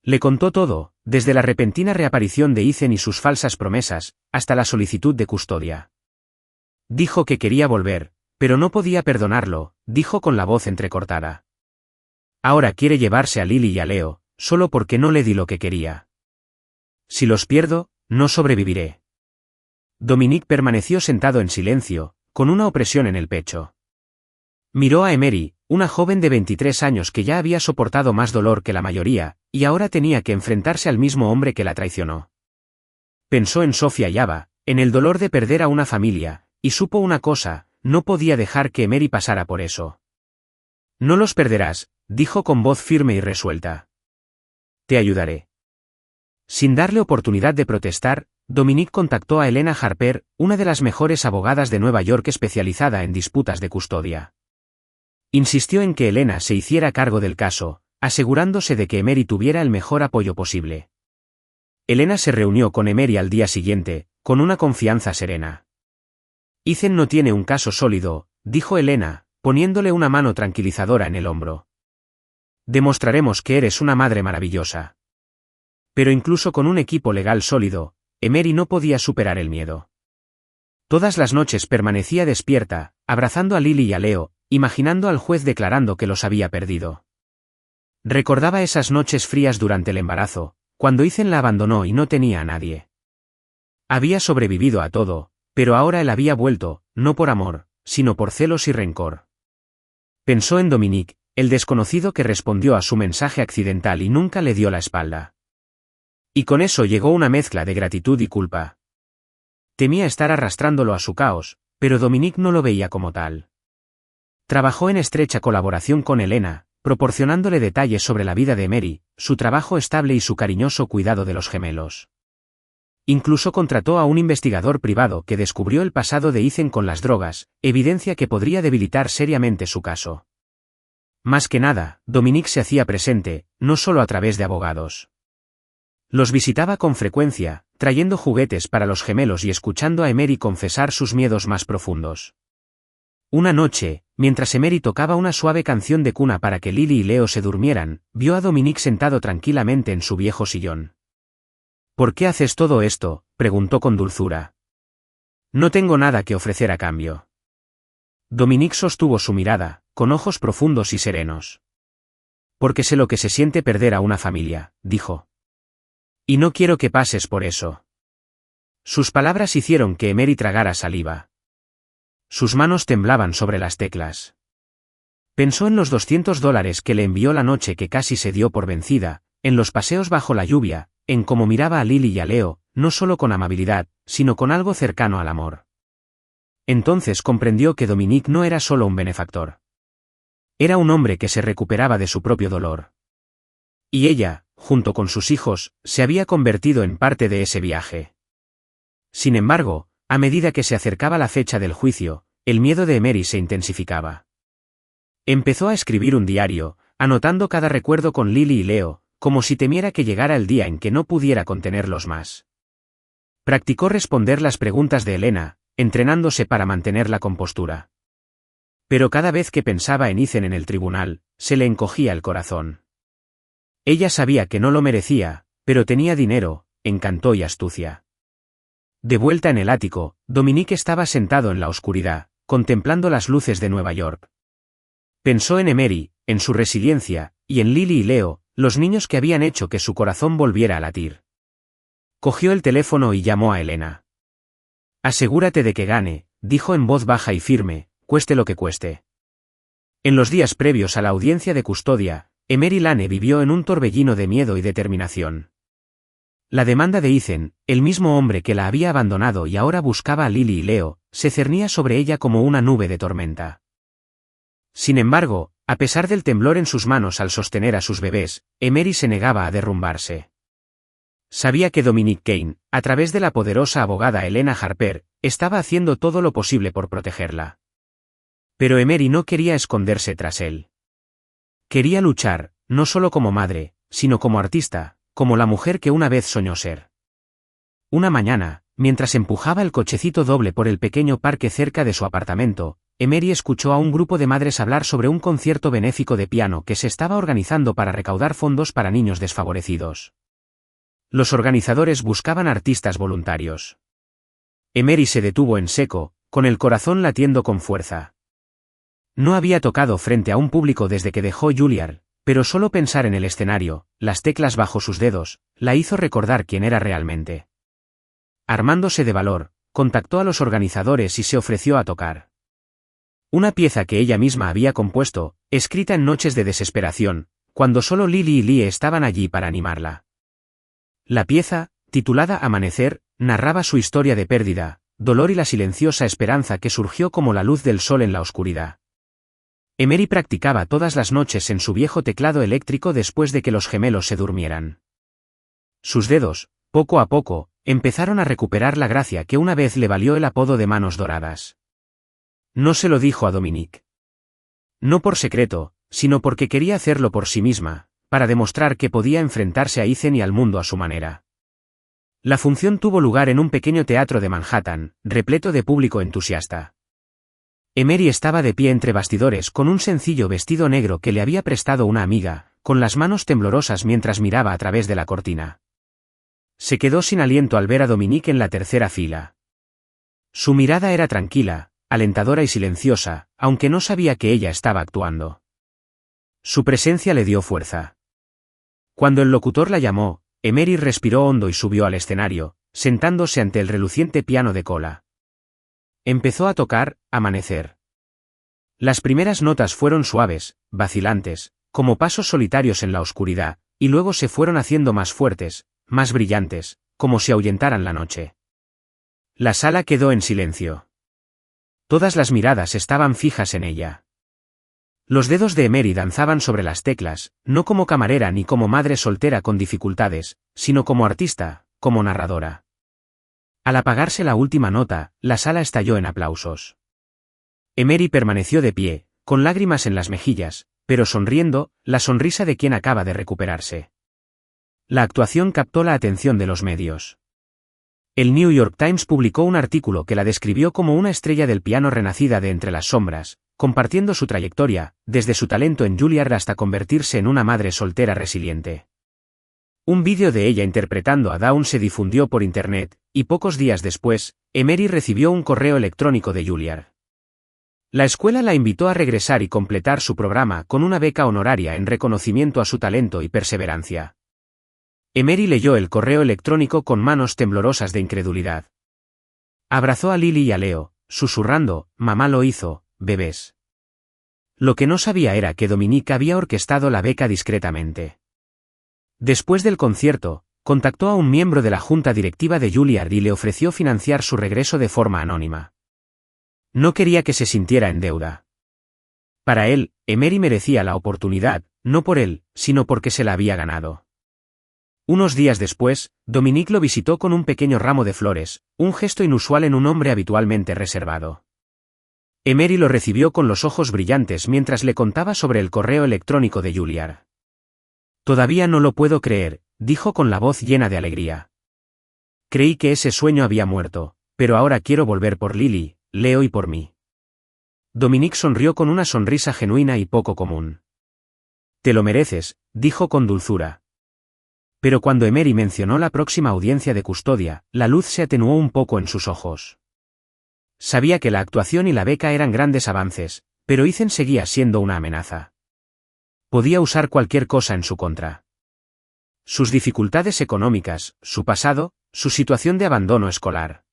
Le contó todo, desde la repentina reaparición de Ethan y sus falsas promesas, hasta la solicitud de custodia. Dijo que quería volver, pero no podía perdonarlo, dijo con la voz entrecortada. Ahora quiere llevarse a Lily y a Leo, solo porque no le di lo que quería. Si los pierdo, no sobreviviré. Dominique permaneció sentado en silencio, con una opresión en el pecho. Miró a Emery, una joven de 23 años que ya había soportado más dolor que la mayoría, y ahora tenía que enfrentarse al mismo hombre que la traicionó. Pensó en Sofía y Ava, en el dolor de perder a una familia, y supo una cosa, no podía dejar que Emery pasara por eso. No los perderás, dijo con voz firme y resuelta. Te ayudaré. Sin darle oportunidad de protestar, Dominique contactó a Elena Harper, una de las mejores abogadas de Nueva York especializada en disputas de custodia. Insistió en que Elena se hiciera cargo del caso, asegurándose de que Emery tuviera el mejor apoyo posible. Elena se reunió con Emery al día siguiente, con una confianza serena. Ethan no tiene un caso sólido, dijo Elena, poniéndole una mano tranquilizadora en el hombro. Demostraremos que eres una madre maravillosa. Pero incluso con un equipo legal sólido, Emery no podía superar el miedo. Todas las noches permanecía despierta, abrazando a Lily y a Leo, imaginando al juez declarando que los había perdido. Recordaba esas noches frías durante el embarazo, cuando Ethan la abandonó y no tenía a nadie. Había sobrevivido a todo, pero ahora él había vuelto, no por amor, sino por celos y rencor. Pensó en Dominique, el desconocido que respondió a su mensaje accidental y nunca le dio la espalda. Y con eso llegó una mezcla de gratitud y culpa. Temía estar arrastrándolo a su caos, pero Dominique no lo veía como tal. Trabajó en estrecha colaboración con Elena, proporcionándole detalles sobre la vida de Emery, su trabajo estable y su cariñoso cuidado de los gemelos. Incluso contrató a un investigador privado que descubrió el pasado de Ethan con las drogas, evidencia que podría debilitar seriamente su caso. Más que nada, Dominique se hacía presente, no solo a través de abogados. Los visitaba con frecuencia, trayendo juguetes para los gemelos y escuchando a Emery confesar sus miedos más profundos. Una noche, mientras Emery tocaba una suave canción de cuna para que Lily y Leo se durmieran, vio a Dominique sentado tranquilamente en su viejo sillón. ¿Por qué haces todo esto?, preguntó con dulzura. No tengo nada que ofrecer a cambio. Dominique sostuvo su mirada, con ojos profundos y serenos. Porque sé lo que se siente perder a una familia, dijo. Y no quiero que pases por eso. Sus palabras hicieron que Emery tragara saliva. Sus manos temblaban sobre las teclas. Pensó en los $200 que le envió la noche que casi se dio por vencida, en los paseos bajo la lluvia, en cómo miraba a Lily y a Leo, no solo con amabilidad, sino con algo cercano al amor. Entonces comprendió que Dominique no era solo un benefactor. Era un hombre que se recuperaba de su propio dolor. Y ella, junto con sus hijos, se había convertido en parte de ese viaje. Sin embargo, a medida que se acercaba la fecha del juicio, el miedo de Emery se intensificaba. Empezó a escribir un diario, anotando cada recuerdo con Lily y Leo, como si temiera que llegara el día en que no pudiera contenerlos más. Practicó responder las preguntas de Elena, entrenándose para mantener la compostura. Pero cada vez que pensaba en Ethan en el tribunal, se le encogía el corazón. Ella sabía que no lo merecía, pero tenía dinero, encanto y astucia. De vuelta en el ático, Dominique estaba sentado en la oscuridad, contemplando las luces de Nueva York. Pensó en Emery, en su resiliencia, y en Lily y Leo, los niños que habían hecho que su corazón volviera a latir. Cogió el teléfono y llamó a Elena. Asegúrate de que gane, dijo en voz baja y firme, cueste lo que cueste. En los días previos a la audiencia de custodia, Emery Lane vivió en un torbellino de miedo y determinación. La demanda de Ethan, el mismo hombre que la había abandonado y ahora buscaba a Lily y Leo, se cernía sobre ella como una nube de tormenta. Sin embargo, a pesar del temblor en sus manos al sostener a sus bebés, Emery se negaba a derrumbarse. Sabía que Dominique Kane, a través de la poderosa abogada Elena Harper, estaba haciendo todo lo posible por protegerla. Pero Emery no quería esconderse tras él. Quería luchar, no solo como madre, sino como artista, como la mujer que una vez soñó ser. Una mañana, mientras empujaba el cochecito doble por el pequeño parque cerca de su apartamento, Emery escuchó a un grupo de madres hablar sobre un concierto benéfico de piano que se estaba organizando para recaudar fondos para niños desfavorecidos. Los organizadores buscaban artistas voluntarios. Emery se detuvo en seco, con el corazón latiendo con fuerza. No había tocado frente a un público desde que dejó Juilliard, Pero solo pensar en el escenario, las teclas bajo sus dedos, la hizo recordar quién era realmente. Armándose de valor, contactó a los organizadores y se ofreció a tocar una pieza que ella misma había compuesto, escrita en noches de desesperación, cuando solo Lily y Lee estaban allí para animarla. La pieza, titulada Amanecer, narraba su historia de pérdida, dolor y la silenciosa esperanza que surgió como la luz del sol en la oscuridad. Emery practicaba todas las noches en su viejo teclado eléctrico después de que los gemelos se durmieran. Sus dedos, poco a poco, empezaron a recuperar la gracia que una vez le valió el apodo de manos doradas. No se lo dijo a Dominique. No por secreto, sino porque quería hacerlo por sí misma, para demostrar que podía enfrentarse a Ethan y al mundo a su manera. La función tuvo lugar en un pequeño teatro de Manhattan, repleto de público entusiasta. Emery estaba de pie entre bastidores con un sencillo vestido negro que le había prestado una amiga, con las manos temblorosas mientras miraba a través de la cortina. Se quedó sin aliento al ver a Dominique en la tercera fila. Su mirada era tranquila, alentadora y silenciosa, aunque no sabía que ella estaba actuando. Su presencia le dio fuerza. Cuando el locutor la llamó, Emery respiró hondo y subió al escenario, sentándose ante el reluciente piano de cola. Empezó a tocar Amanecer. Las primeras notas fueron suaves, vacilantes, como pasos solitarios en la oscuridad, y luego se fueron haciendo más fuertes, más brillantes, como si ahuyentaran la noche. La sala quedó en silencio. Todas las miradas estaban fijas en ella. Los dedos de Emery danzaban sobre las teclas, no como camarera ni como madre soltera con dificultades, sino como artista, como narradora. Al apagarse la última nota, la sala estalló en aplausos. Emery permaneció de pie, con lágrimas en las mejillas, pero sonriendo, la sonrisa de quien acaba de recuperarse. La actuación captó la atención de los medios. El New York Times publicó un artículo que la describió como una estrella del piano renacida de entre las sombras, compartiendo su trayectoria, desde su talento en Juilliard hasta convertirse en una madre soltera resiliente. Un vídeo de ella interpretando a Dawn se difundió por internet, y pocos días después, Emery recibió un correo electrónico de Juilliard. La escuela la invitó a regresar y completar su programa con una beca honoraria en reconocimiento a su talento y perseverancia. Emery leyó el correo electrónico con manos temblorosas de incredulidad. Abrazó a Lily y a Leo, susurrando, «Mamá lo hizo, bebés». Lo que no sabía era que Dominique había orquestado la beca discretamente. Después del concierto, contactó a un miembro de la junta directiva de Juilliard y le ofreció financiar su regreso de forma anónima. No quería que se sintiera en deuda. Para él, Emery merecía la oportunidad, no por él, sino porque se la había ganado. Unos días después, Dominique lo visitó con un pequeño ramo de flores, un gesto inusual en un hombre habitualmente reservado. Emery lo recibió con los ojos brillantes mientras le contaba sobre el correo electrónico de Juilliard. «Todavía no lo puedo creer», dijo con la voz llena de alegría. «Creí que ese sueño había muerto, pero ahora quiero volver por Lily, Leo y por mí». Dominique sonrió con una sonrisa genuina y poco común. «Te lo mereces», dijo con dulzura. Pero cuando Emery mencionó la próxima audiencia de custodia, la luz se atenuó un poco en sus ojos. Sabía que la actuación y la beca eran grandes avances, pero Ethan seguía siendo una amenaza. Podía usar cualquier cosa en su contra. Sus dificultades económicas, su pasado, su situación de abandono escolar.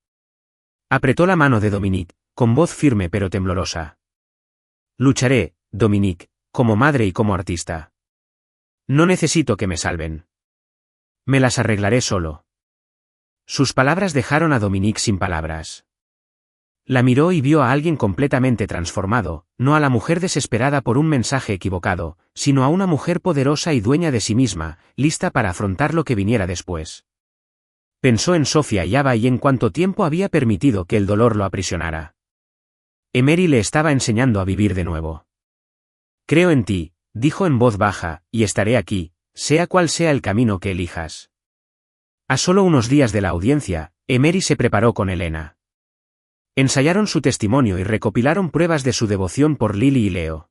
Apretó la mano de Dominique, con voz firme pero temblorosa. «Lucharé, Dominique, como madre y como artista. No necesito que me salven. Me las arreglaré solo». Sus palabras dejaron a Dominique sin palabras. La miró y vio a alguien completamente transformado, no a la mujer desesperada por un mensaje equivocado, sino a una mujer poderosa y dueña de sí misma, lista para afrontar lo que viniera después. Pensó en Sofía y Ava y en cuánto tiempo había permitido que el dolor lo aprisionara. Emery le estaba enseñando a vivir de nuevo. «Creo en ti», dijo en voz baja, «y estaré aquí, sea cual sea el camino que elijas». A solo unos días de la audiencia, Emery se preparó con Elena. Ensayaron su testimonio y recopilaron pruebas de su devoción por Lily y Leo.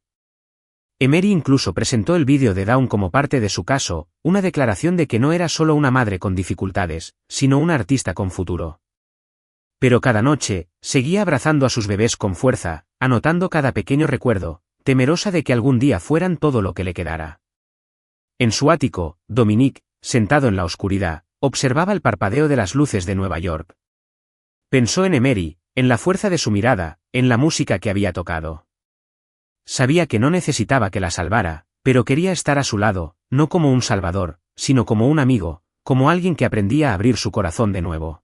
Emery incluso presentó el vídeo de Dawn como parte de su caso, una declaración de que no era solo una madre con dificultades, sino una artista con futuro. Pero cada noche, seguía abrazando a sus bebés con fuerza, anotando cada pequeño recuerdo, temerosa de que algún día fueran todo lo que le quedara. En su ático, Dominique, sentado en la oscuridad, observaba el parpadeo de las luces de Nueva York. Pensó en Emery, en la fuerza de su mirada, en la música que había tocado. Sabía que no necesitaba que la salvara, pero quería estar a su lado, no como un salvador, sino como un amigo, como alguien que aprendía a abrir su corazón de nuevo.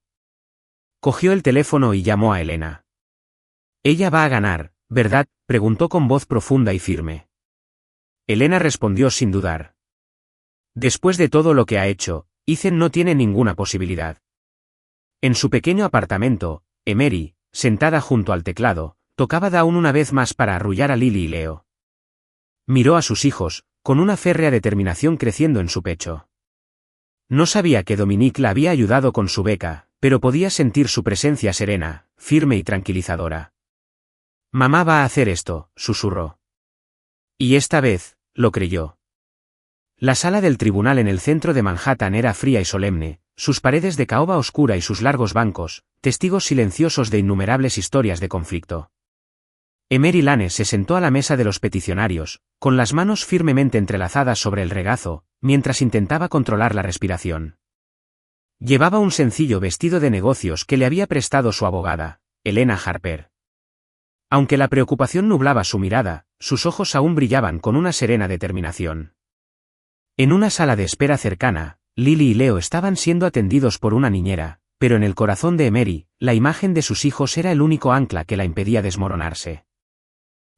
Cogió el teléfono y llamó a Elena. «Ella va a ganar, ¿verdad?», preguntó con voz profunda y firme. Elena respondió sin dudar. Después de todo lo que ha hecho, Ethan no tiene ninguna posibilidad. En su pequeño apartamento, Emery, sentada junto al teclado, tocaba Down una vez más para arrullar a Lily y Leo. Miró a sus hijos, con una férrea determinación creciendo en su pecho. No sabía que Dominique la había ayudado con su beca, pero podía sentir su presencia serena, firme y tranquilizadora. «Mamá va a hacer esto», susurró. Y esta vez, lo creyó. La sala del tribunal en el centro de Manhattan era fría y solemne, sus paredes de caoba oscura y sus largos bancos, testigos silenciosos de innumerables historias de conflicto. Emery Lane se sentó a la mesa de los peticionarios, con las manos firmemente entrelazadas sobre el regazo, mientras intentaba controlar la respiración. Llevaba un sencillo vestido de negocios que le había prestado su abogada, Elena Harper. Aunque la preocupación nublaba su mirada, sus ojos aún brillaban con una serena determinación. En una sala de espera cercana, Lily y Leo estaban siendo atendidos por una niñera, pero en el corazón de Emery, la imagen de sus hijos era el único ancla que la impedía desmoronarse.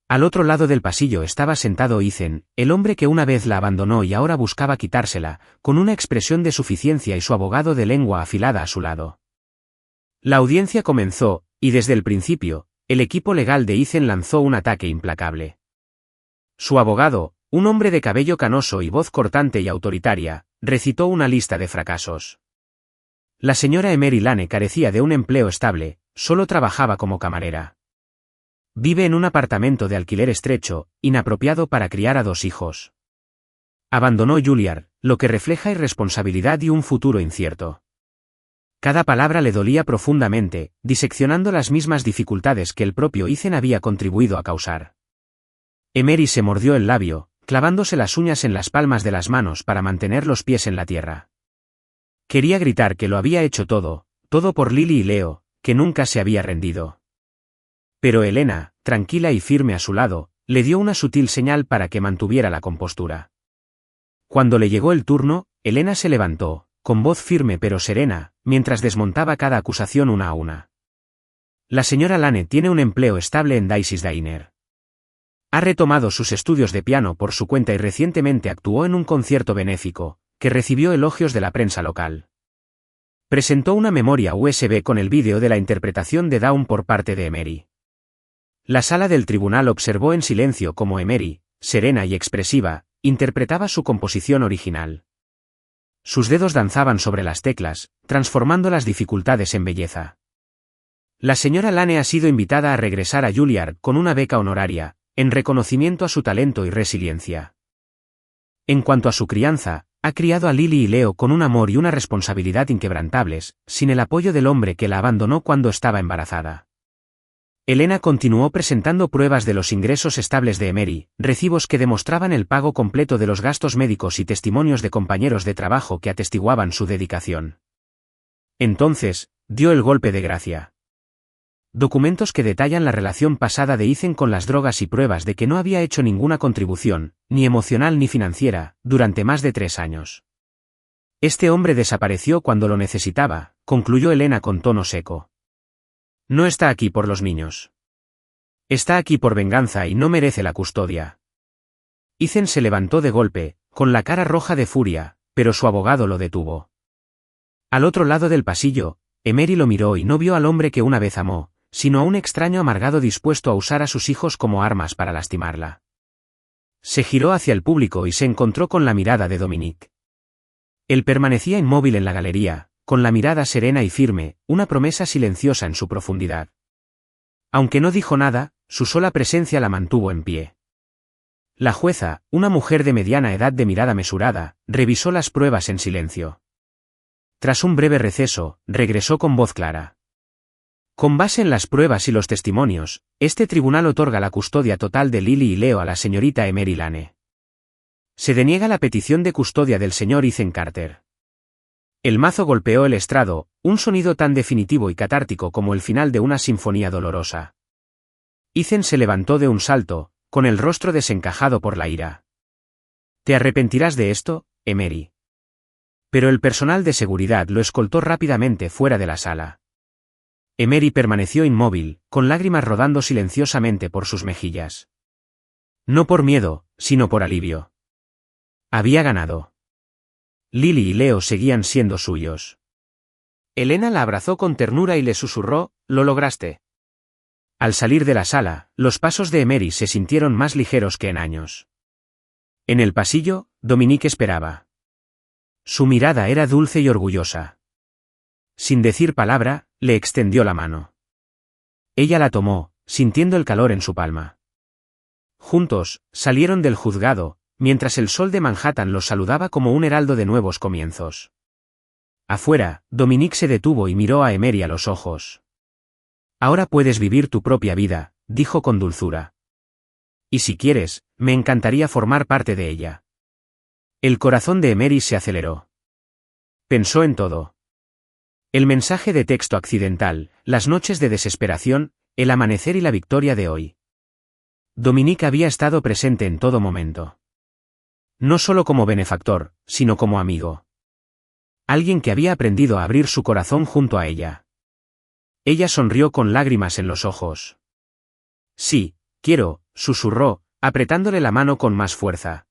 Al otro lado del pasillo estaba sentado Ethan, el hombre que una vez la abandonó y ahora buscaba quitársela, con una expresión de suficiencia y su abogado de lengua afilada a su lado. La audiencia comenzó, y desde el principio, el equipo legal de Ethan lanzó un ataque implacable. Su abogado, un hombre de cabello canoso y voz cortante y autoritaria, recitó una lista de fracasos. La señora Emery Lane carecía de un empleo estable, solo trabajaba como camarera. Vive en un apartamento de alquiler estrecho, inapropiado para criar a 2 hijos. Abandonó Juilliard, lo que refleja irresponsabilidad y un futuro incierto. Cada palabra le dolía profundamente, diseccionando las mismas dificultades que el propio Ethan había contribuido a causar. Emery se mordió el labio, clavándose las uñas en las palmas de las manos para mantener los pies en la tierra. Quería gritar que lo había hecho todo, todo por Lily y Leo, que nunca se había rendido. Pero Elena, tranquila y firme a su lado, le dio una sutil señal para que mantuviera la compostura. Cuando le llegó el turno, Elena se levantó, con voz firme pero serena, mientras desmontaba cada acusación una a una. La señora Lane tiene un empleo estable en Daisy's Diner. Ha retomado sus estudios de piano por su cuenta y recientemente actuó en un concierto benéfico, que recibió elogios de la prensa local. Presentó una memoria USB con el vídeo de la interpretación de Down por parte de Emery. La sala del tribunal observó en silencio cómo Emery, serena y expresiva, interpretaba su composición original. Sus dedos danzaban sobre las teclas, transformando las dificultades en belleza. La señora Lane ha sido invitada a regresar a Juilliard con una beca honoraria, en reconocimiento a su talento y resiliencia. En cuanto a su crianza, ha criado a Lily y Leo con un amor y una responsabilidad inquebrantables, sin el apoyo del hombre que la abandonó cuando estaba embarazada. Elena continuó presentando pruebas de los ingresos estables de Emery, recibos que demostraban el pago completo de los gastos médicos y testimonios de compañeros de trabajo que atestiguaban su dedicación. Entonces, dio el golpe de gracia. Documentos que detallan la relación pasada de Ethan con las drogas y pruebas de que no había hecho ninguna contribución, ni emocional ni financiera, durante más de 3 años. Este hombre desapareció cuando lo necesitaba, concluyó Elena con tono seco. No está aquí por los niños. Está aquí por venganza y no merece la custodia. Ethan se levantó de golpe, con la cara roja de furia, pero su abogado lo detuvo. Al otro lado del pasillo, Emery lo miró y no vio al hombre que una vez amó, sino a un extraño amargado dispuesto a usar a sus hijos como armas para lastimarla. Se giró hacia el público y se encontró con la mirada de Dominique. Él permanecía inmóvil en la galería, con la mirada serena y firme, una promesa silenciosa en su profundidad. Aunque no dijo nada, su sola presencia la mantuvo en pie. La jueza, una mujer de mediana edad de mirada mesurada, revisó las pruebas en silencio. Tras un breve receso, regresó con voz clara. Con base en las pruebas y los testimonios, este tribunal otorga la custodia total de Lily y Leo a la señorita Emery Lane. Se deniega la petición de custodia del señor Ethan Carter. El mazo golpeó el estrado, un sonido tan definitivo y catártico como el final de una sinfonía dolorosa. Ethan se levantó de un salto, con el rostro desencajado por la ira. «¿Te arrepentirás de esto, Emery?» Pero el personal de seguridad lo escoltó rápidamente fuera de la sala. Emery permaneció inmóvil, con lágrimas rodando silenciosamente por sus mejillas. No por miedo, sino por alivio. Había ganado. Lily y Leo seguían siendo suyos. Elena la abrazó con ternura y le susurró, «Lo lograste». Al salir de la sala, los pasos de Emery se sintieron más ligeros que en años. En el pasillo, Dominique esperaba. Su mirada era dulce y orgullosa. Sin decir palabra, le extendió la mano. Ella la tomó, sintiendo el calor en su palma. Juntos, salieron del juzgado, mientras el sol de Manhattan los saludaba como un heraldo de nuevos comienzos. Afuera, Dominique se detuvo y miró a Emery a los ojos. «Ahora puedes vivir tu propia vida», dijo con dulzura. «Y si quieres, me encantaría formar parte de ella». El corazón de Emery se aceleró. Pensó en todo. El mensaje de texto accidental, las noches de desesperación, el amanecer y la victoria de hoy. Dominique había estado presente en todo momento. No solo como benefactor, sino como amigo. Alguien que había aprendido a abrir su corazón junto a ella. Ella sonrió con lágrimas en los ojos. «Sí, quiero», susurró, apretándole la mano con más fuerza.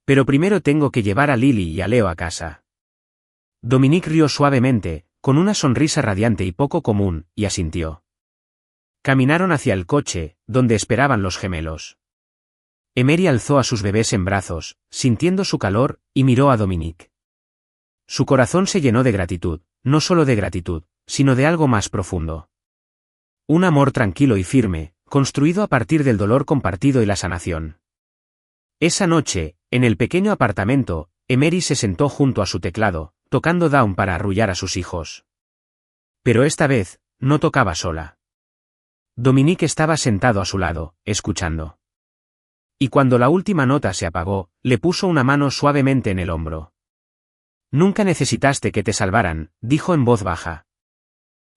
«Pero primero tengo que llevar a Lily y a Leo a casa». Dominique rió suavemente, con una sonrisa radiante y poco común, y asintió. Caminaron hacia el coche, donde esperaban los gemelos. Emery alzó a sus bebés en brazos, sintiendo su calor, y miró a Dominique. Su corazón se llenó de gratitud, no solo de gratitud, sino de algo más profundo. Un amor tranquilo y firme, construido a partir del dolor compartido y la sanación. Esa noche, en el pequeño apartamento, Emery se sentó junto a su teclado, tocando Down para arrullar a sus hijos. Pero esta vez, no tocaba sola. Dominique estaba sentado a su lado, escuchando. Y cuando la última nota se apagó, le puso una mano suavemente en el hombro. «Nunca necesitaste que te salvaran», dijo en voz baja.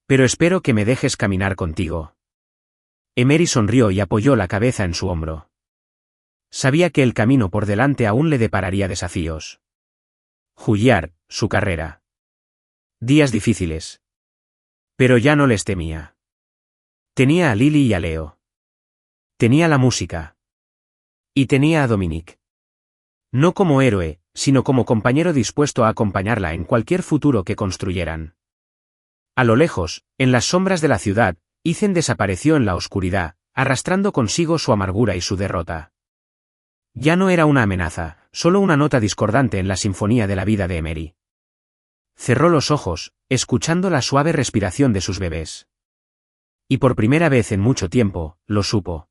«Pero espero que me dejes caminar contigo». Emery sonrió y apoyó la cabeza en su hombro. Sabía que el camino por delante aún le depararía desafíos. Juilliard, su carrera. Días difíciles. Pero ya no les temía. Tenía a Lily y a Leo. Tenía la música. Y tenía a Dominique. No como héroe, sino como compañero dispuesto a acompañarla en cualquier futuro que construyeran. A lo lejos, en las sombras de la ciudad, Ethan desapareció en la oscuridad, arrastrando consigo su amargura y su derrota. Ya no era una amenaza, solo una nota discordante en la sinfonía de la vida de Emery. Cerró los ojos, escuchando la suave respiración de sus bebés. Y por primera vez en mucho tiempo, lo supo.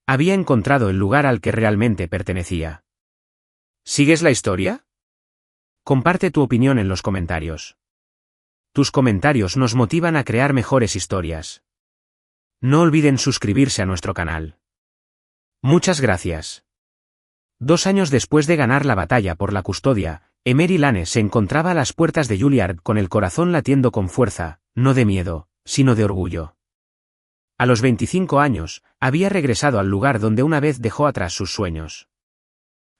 Había encontrado el lugar al que realmente pertenecía. ¿Sigues la historia? Comparte tu opinión en los comentarios. Tus comentarios nos motivan a crear mejores historias. No olviden suscribirse a nuestro canal. Muchas gracias. 2 años después de ganar la batalla por la custodia, Emery Lane se encontraba a las puertas de Juilliard con el corazón latiendo con fuerza, no de miedo, sino de orgullo. A los 25 años, había regresado al lugar donde una vez dejó atrás sus sueños.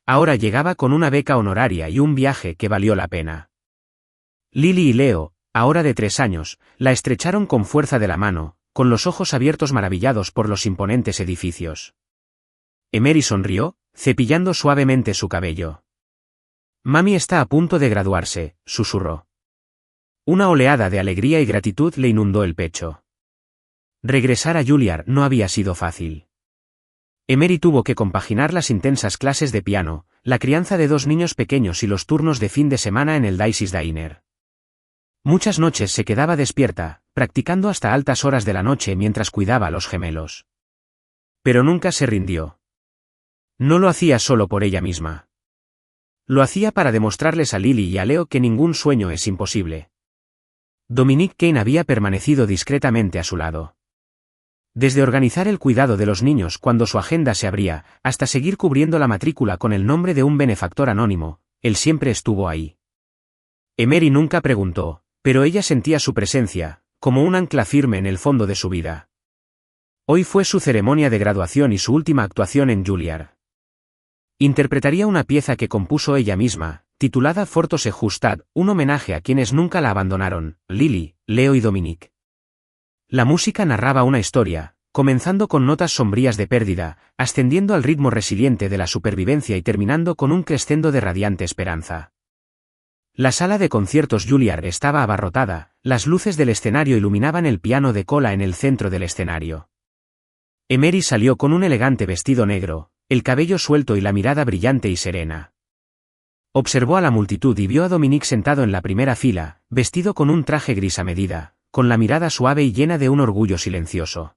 Ahora llegaba con una beca honoraria y un viaje que valió la pena. Lily y Leo, ahora de 3 años, la estrecharon con fuerza de la mano, con los ojos abiertos maravillados por los imponentes edificios. Emery sonrió, cepillando suavemente su cabello. «Mami está a punto de graduarse», susurró. Una oleada de alegría y gratitud le inundó el pecho. Regresar a Juilliard no había sido fácil. Emery tuvo que compaginar las intensas clases de piano, la crianza de 2 niños pequeños y los turnos de fin de semana en el Daisy's Diner. Muchas noches se quedaba despierta, practicando hasta altas horas de la noche mientras cuidaba a los gemelos. Pero nunca se rindió. No lo hacía solo por ella misma. Lo hacía para demostrarles a Lily y a Leo que ningún sueño es imposible. Dominique Kane había permanecido discretamente a su lado. Desde organizar el cuidado de los niños cuando su agenda se abría, hasta seguir cubriendo la matrícula con el nombre de un benefactor anónimo, él siempre estuvo ahí. Emery nunca preguntó, pero ella sentía su presencia, como un ancla firme en el fondo de su vida. Hoy fue su ceremonia de graduación y su última actuación en Juilliard. Interpretaría una pieza que compuso ella misma, titulada Fortose Justad, un homenaje a quienes nunca la abandonaron, Lily, Leo y Dominique. La música narraba una historia, comenzando con notas sombrías de pérdida, ascendiendo al ritmo resiliente de la supervivencia y terminando con un crescendo de radiante esperanza. La sala de conciertos Juilliard estaba abarrotada, las luces del escenario iluminaban el piano de cola en el centro del escenario. Emery salió con un elegante vestido negro, el cabello suelto y la mirada brillante y serena. Observó a la multitud y vio a Dominique sentado en la primera fila, vestido con un traje gris a medida, con la mirada suave y llena de un orgullo silencioso.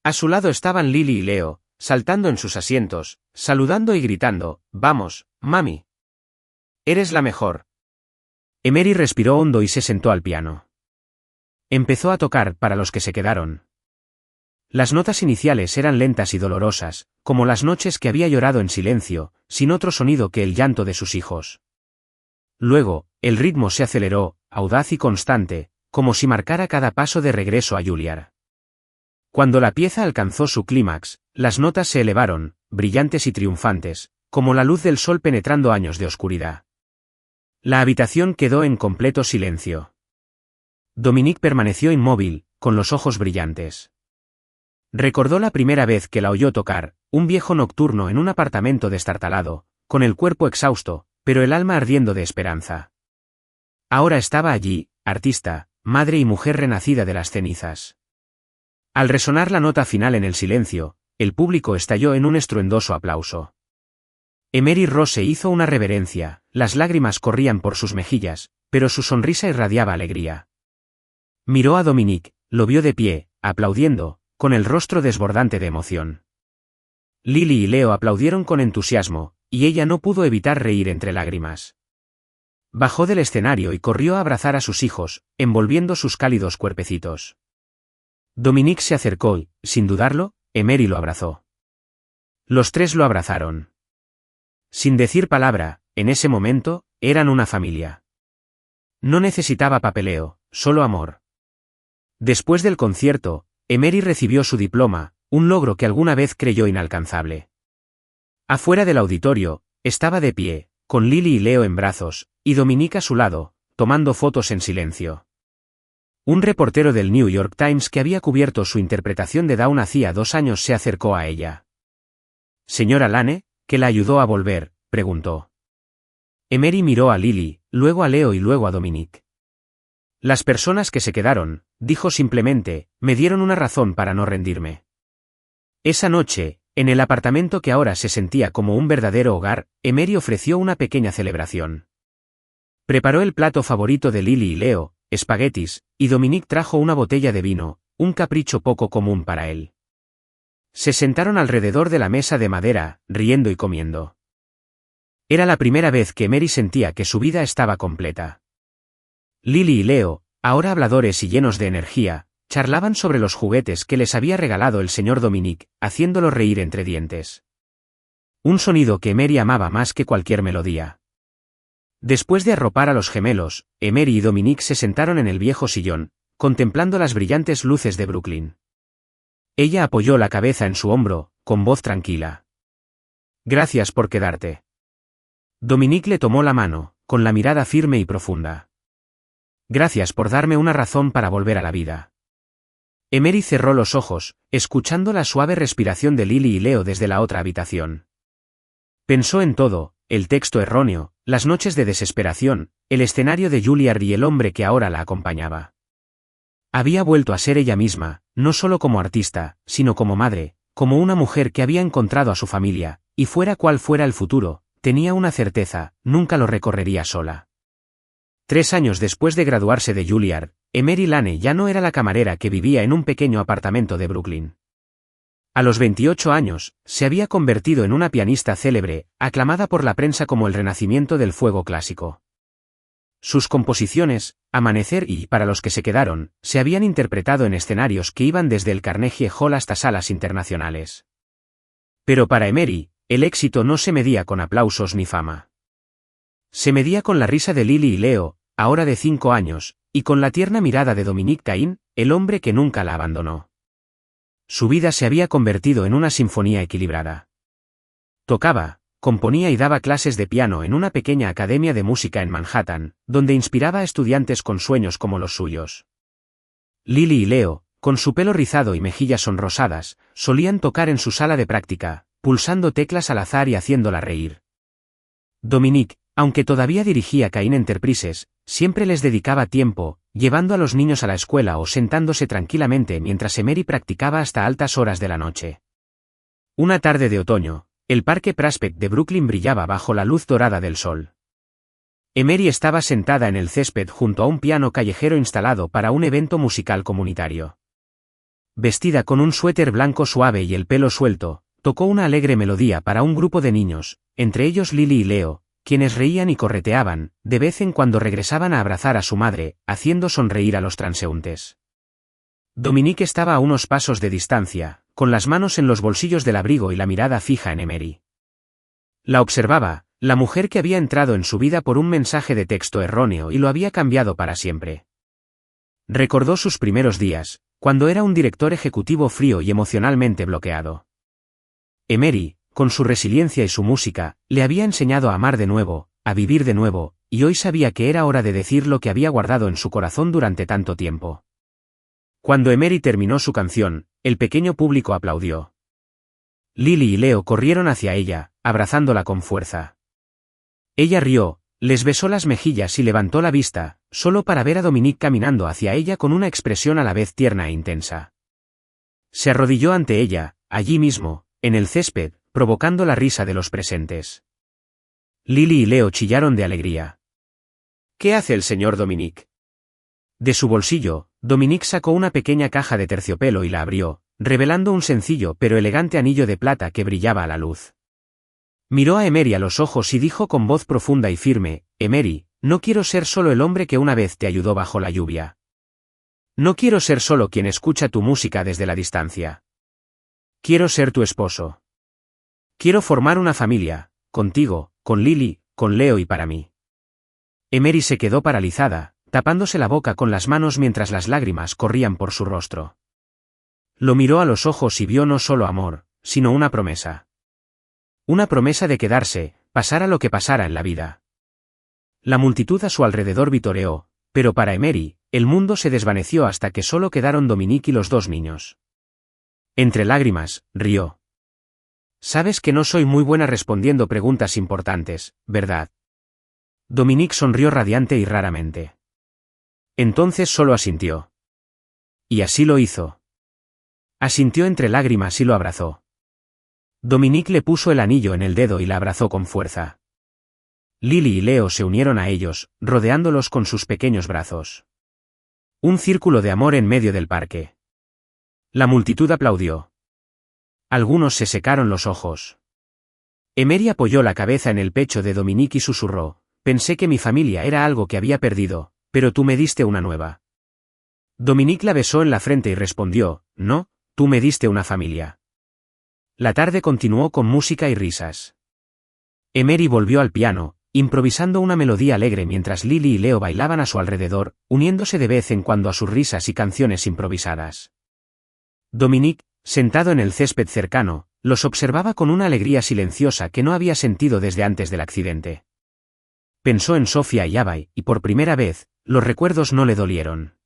A su lado estaban Lily y Leo, saltando en sus asientos, saludando y gritando, «Vamos, mami. Eres la mejor». Emery respiró hondo y se sentó al piano. Empezó a tocar para los que se quedaron. Las notas iniciales eran lentas y dolorosas, como las noches que había llorado en silencio, sin otro sonido que el llanto de sus hijos. Luego, el ritmo se aceleró, audaz y constante, como si marcara cada paso de regreso a Juilliard. Cuando la pieza alcanzó su clímax, las notas se elevaron, brillantes y triunfantes, como la luz del sol penetrando años de oscuridad. La habitación quedó en completo silencio. Dominique permaneció inmóvil, con los ojos brillantes. Recordó la primera vez que la oyó tocar, un viejo nocturno en un apartamento destartalado, con el cuerpo exhausto, pero el alma ardiendo de esperanza. Ahora estaba allí, artista, madre y mujer renacida de las cenizas. Al resonar la nota final en el silencio, el público estalló en un estruendoso aplauso. Emery Rose hizo una reverencia, las lágrimas corrían por sus mejillas, pero su sonrisa irradiaba alegría. Miró a Dominique, lo vio de pie, aplaudiendo, con el rostro desbordante de emoción. Lily y Leo aplaudieron con entusiasmo, y ella no pudo evitar reír entre lágrimas. Bajó del escenario y corrió a abrazar a sus hijos, envolviendo sus cálidos cuerpecitos. Dominique se acercó y, sin dudarlo, Emery lo abrazó. Los tres lo abrazaron. Sin decir palabra, en ese momento, eran una familia. No necesitaba papeleo, solo amor. Después del concierto, Emery recibió su diploma, un logro que alguna vez creyó inalcanzable. Afuera del auditorio, estaba de pie, con Lily y Leo en brazos, y Dominique a su lado, tomando fotos en silencio. Un reportero del New York Times que había cubierto su interpretación de Dawn hacía 2 años se acercó a ella. «Señora Lane, ¿qué la ayudó a volver?», preguntó. Emery miró a Lily, luego a Leo y luego a Dominique. «Las personas que se quedaron», dijo simplemente, «me dieron una razón para no rendirme». Esa noche, en el apartamento que ahora se sentía como un verdadero hogar, Emery ofreció una pequeña celebración. Preparó el plato favorito de Lily y Leo, espaguetis, y Dominique trajo una botella de vino, un capricho poco común para él. Se sentaron alrededor de la mesa de madera, riendo y comiendo. Era la primera vez que Emery sentía que su vida estaba completa. Lily y Leo, ahora habladores y llenos de energía, charlaban sobre los juguetes que les había regalado el señor Dominique, haciéndolo reír entre dientes. Un sonido que Emery amaba más que cualquier melodía. Después de arropar a los gemelos, Emery y Dominique se sentaron en el viejo sillón, contemplando las brillantes luces de Brooklyn. Ella apoyó la cabeza en su hombro, con voz tranquila. «Gracias por quedarte». Dominique le tomó la mano, con la mirada firme y profunda. «Gracias por darme una razón para volver a la vida». Emery cerró los ojos, escuchando la suave respiración de Lily y Leo desde la otra habitación. Pensó en todo, el texto erróneo, las noches de desesperación, el escenario de Juilliard y el hombre que ahora la acompañaba. Había vuelto a ser ella misma, no solo como artista, sino como madre, como una mujer que había encontrado a su familia, y fuera cual fuera el futuro, tenía una certeza, nunca lo recorrería sola. 3 años después de graduarse de Juilliard, Emery Lane ya no era la camarera que vivía en un pequeño apartamento de Brooklyn. A los 28 años, se había convertido en una pianista célebre, aclamada por la prensa como el renacimiento del fuego clásico. Sus composiciones, Amanecer y Para los que se quedaron, se habían interpretado en escenarios que iban desde el Carnegie Hall hasta salas internacionales. Pero para Emery, el éxito no se medía con aplausos ni fama. Se medía con la risa de Lily y Leo, ahora de 5 años, y con la tierna mirada de Dominique Cain, el hombre que nunca la abandonó. Su vida se había convertido en una sinfonía equilibrada. Tocaba, componía y daba clases de piano en una pequeña academia de música en Manhattan, donde inspiraba a estudiantes con sueños como los suyos. Lily y Leo, con su pelo rizado y mejillas sonrosadas, solían tocar en su sala de práctica, pulsando teclas al azar y haciéndola reír. Dominique, aunque todavía dirigía Cain Enterprises, siempre les dedicaba tiempo, llevando a los niños a la escuela o sentándose tranquilamente mientras Emery practicaba hasta altas horas de la noche. Una tarde de otoño, el Parque Prospect de Brooklyn brillaba bajo la luz dorada del sol. Emery estaba sentada en el césped junto a un piano callejero instalado para un evento musical comunitario. Vestida con un suéter blanco suave y el pelo suelto, tocó una alegre melodía para un grupo de niños, entre ellos Lily y Leo, quienes reían y correteaban, de vez en cuando regresaban a abrazar a su madre, haciendo sonreír a los transeúntes. Dominique estaba a unos pasos de distancia, con las manos en los bolsillos del abrigo y la mirada fija en Emery. La observaba, la mujer que había entrado en su vida por un mensaje de texto erróneo y lo había cambiado para siempre. Recordó sus primeros días, cuando era un director ejecutivo frío y emocionalmente bloqueado. Emery, con su resiliencia y su música, le había enseñado a amar de nuevo, a vivir de nuevo, y hoy sabía que era hora de decir lo que había guardado en su corazón durante tanto tiempo. Cuando Emery terminó su canción, el pequeño público aplaudió. Lily y Leo corrieron hacia ella, abrazándola con fuerza. Ella rió, les besó las mejillas y levantó la vista, solo para ver a Dominique caminando hacia ella con una expresión a la vez tierna e intensa. Se arrodilló ante ella, allí mismo, en el césped, provocando la risa de los presentes. Lily y Leo chillaron de alegría. ¿Qué hace el señor Dominique? De su bolsillo, Dominique sacó una pequeña caja de terciopelo y la abrió, revelando un sencillo pero elegante anillo de plata que brillaba a la luz. Miró a Emery a los ojos y dijo con voz profunda y firme: Emery, no quiero ser solo el hombre que una vez te ayudó bajo la lluvia. No quiero ser solo quien escucha tu música desde la distancia. Quiero ser tu esposo. Quiero formar una familia, contigo, con Lily, con Leo y para mí. Emery se quedó paralizada, tapándose la boca con las manos mientras las lágrimas corrían por su rostro. Lo miró a los ojos y vio no solo amor, sino una promesa. Una promesa de quedarse, pasara lo que pasara en la vida. La multitud a su alrededor vitoreó, pero para Emery, el mundo se desvaneció hasta que solo quedaron Dominique y los 2 niños. Entre lágrimas, rió. Sabes que no soy muy buena respondiendo preguntas importantes, ¿verdad? Dominique sonrió radiante y raramente. Entonces solo asintió. Y así lo hizo. Asintió entre lágrimas y lo abrazó. Dominique le puso el anillo en el dedo y la abrazó con fuerza. Lily y Leo se unieron a ellos, rodeándolos con sus pequeños brazos. Un círculo de amor en medio del parque. La multitud aplaudió. Algunos se secaron los ojos. Emery apoyó la cabeza en el pecho de Dominique y susurró: pensé que mi familia era algo que había perdido, pero tú me diste una nueva. Dominique la besó en la frente y respondió: no, tú me diste una familia. La tarde continuó con música y risas. Emery volvió al piano, improvisando una melodía alegre mientras Lily y Leo bailaban a su alrededor, uniéndose de vez en cuando a sus risas y canciones improvisadas. Dominique, sentado en el césped cercano, los observaba con una alegría silenciosa que no había sentido desde antes del accidente. Pensó en Sofía y Abay, y por primera vez, los recuerdos no le dolieron.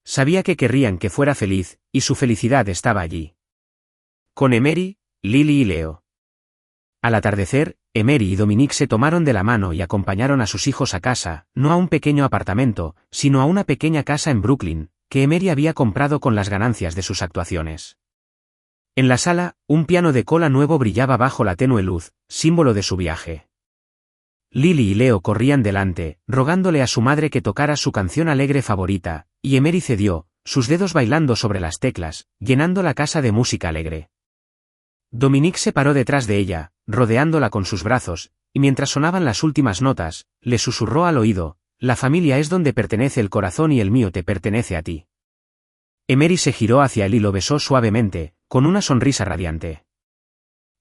Sabía que querrían que fuera feliz, y su felicidad estaba allí. Con Emery, Lily y Leo. Al atardecer, Emery y Dominique se tomaron de la mano y acompañaron a sus hijos a casa, no a un pequeño apartamento, sino a una pequeña casa en Brooklyn, que Emery había comprado con las ganancias de sus actuaciones. En la sala, un piano de cola nuevo brillaba bajo la tenue luz, símbolo de su viaje. Lily y Leo corrían delante, rogándole a su madre que tocara su canción alegre favorita, y Emery cedió, sus dedos bailando sobre las teclas, llenando la casa de música alegre. Dominique se paró detrás de ella, rodeándola con sus brazos, y mientras sonaban las últimas notas, le susurró al oído: La familia es donde pertenece el corazón y el mío te pertenece a ti. Emery se giró hacia él y lo besó suavemente, con una sonrisa radiante.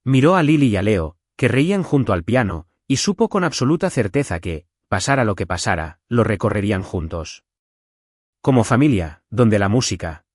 Miró a Lily y a Leo, que reían junto al piano, y supo con absoluta certeza que, pasara lo que pasara, lo recorrerían juntos. Como familia, donde la música,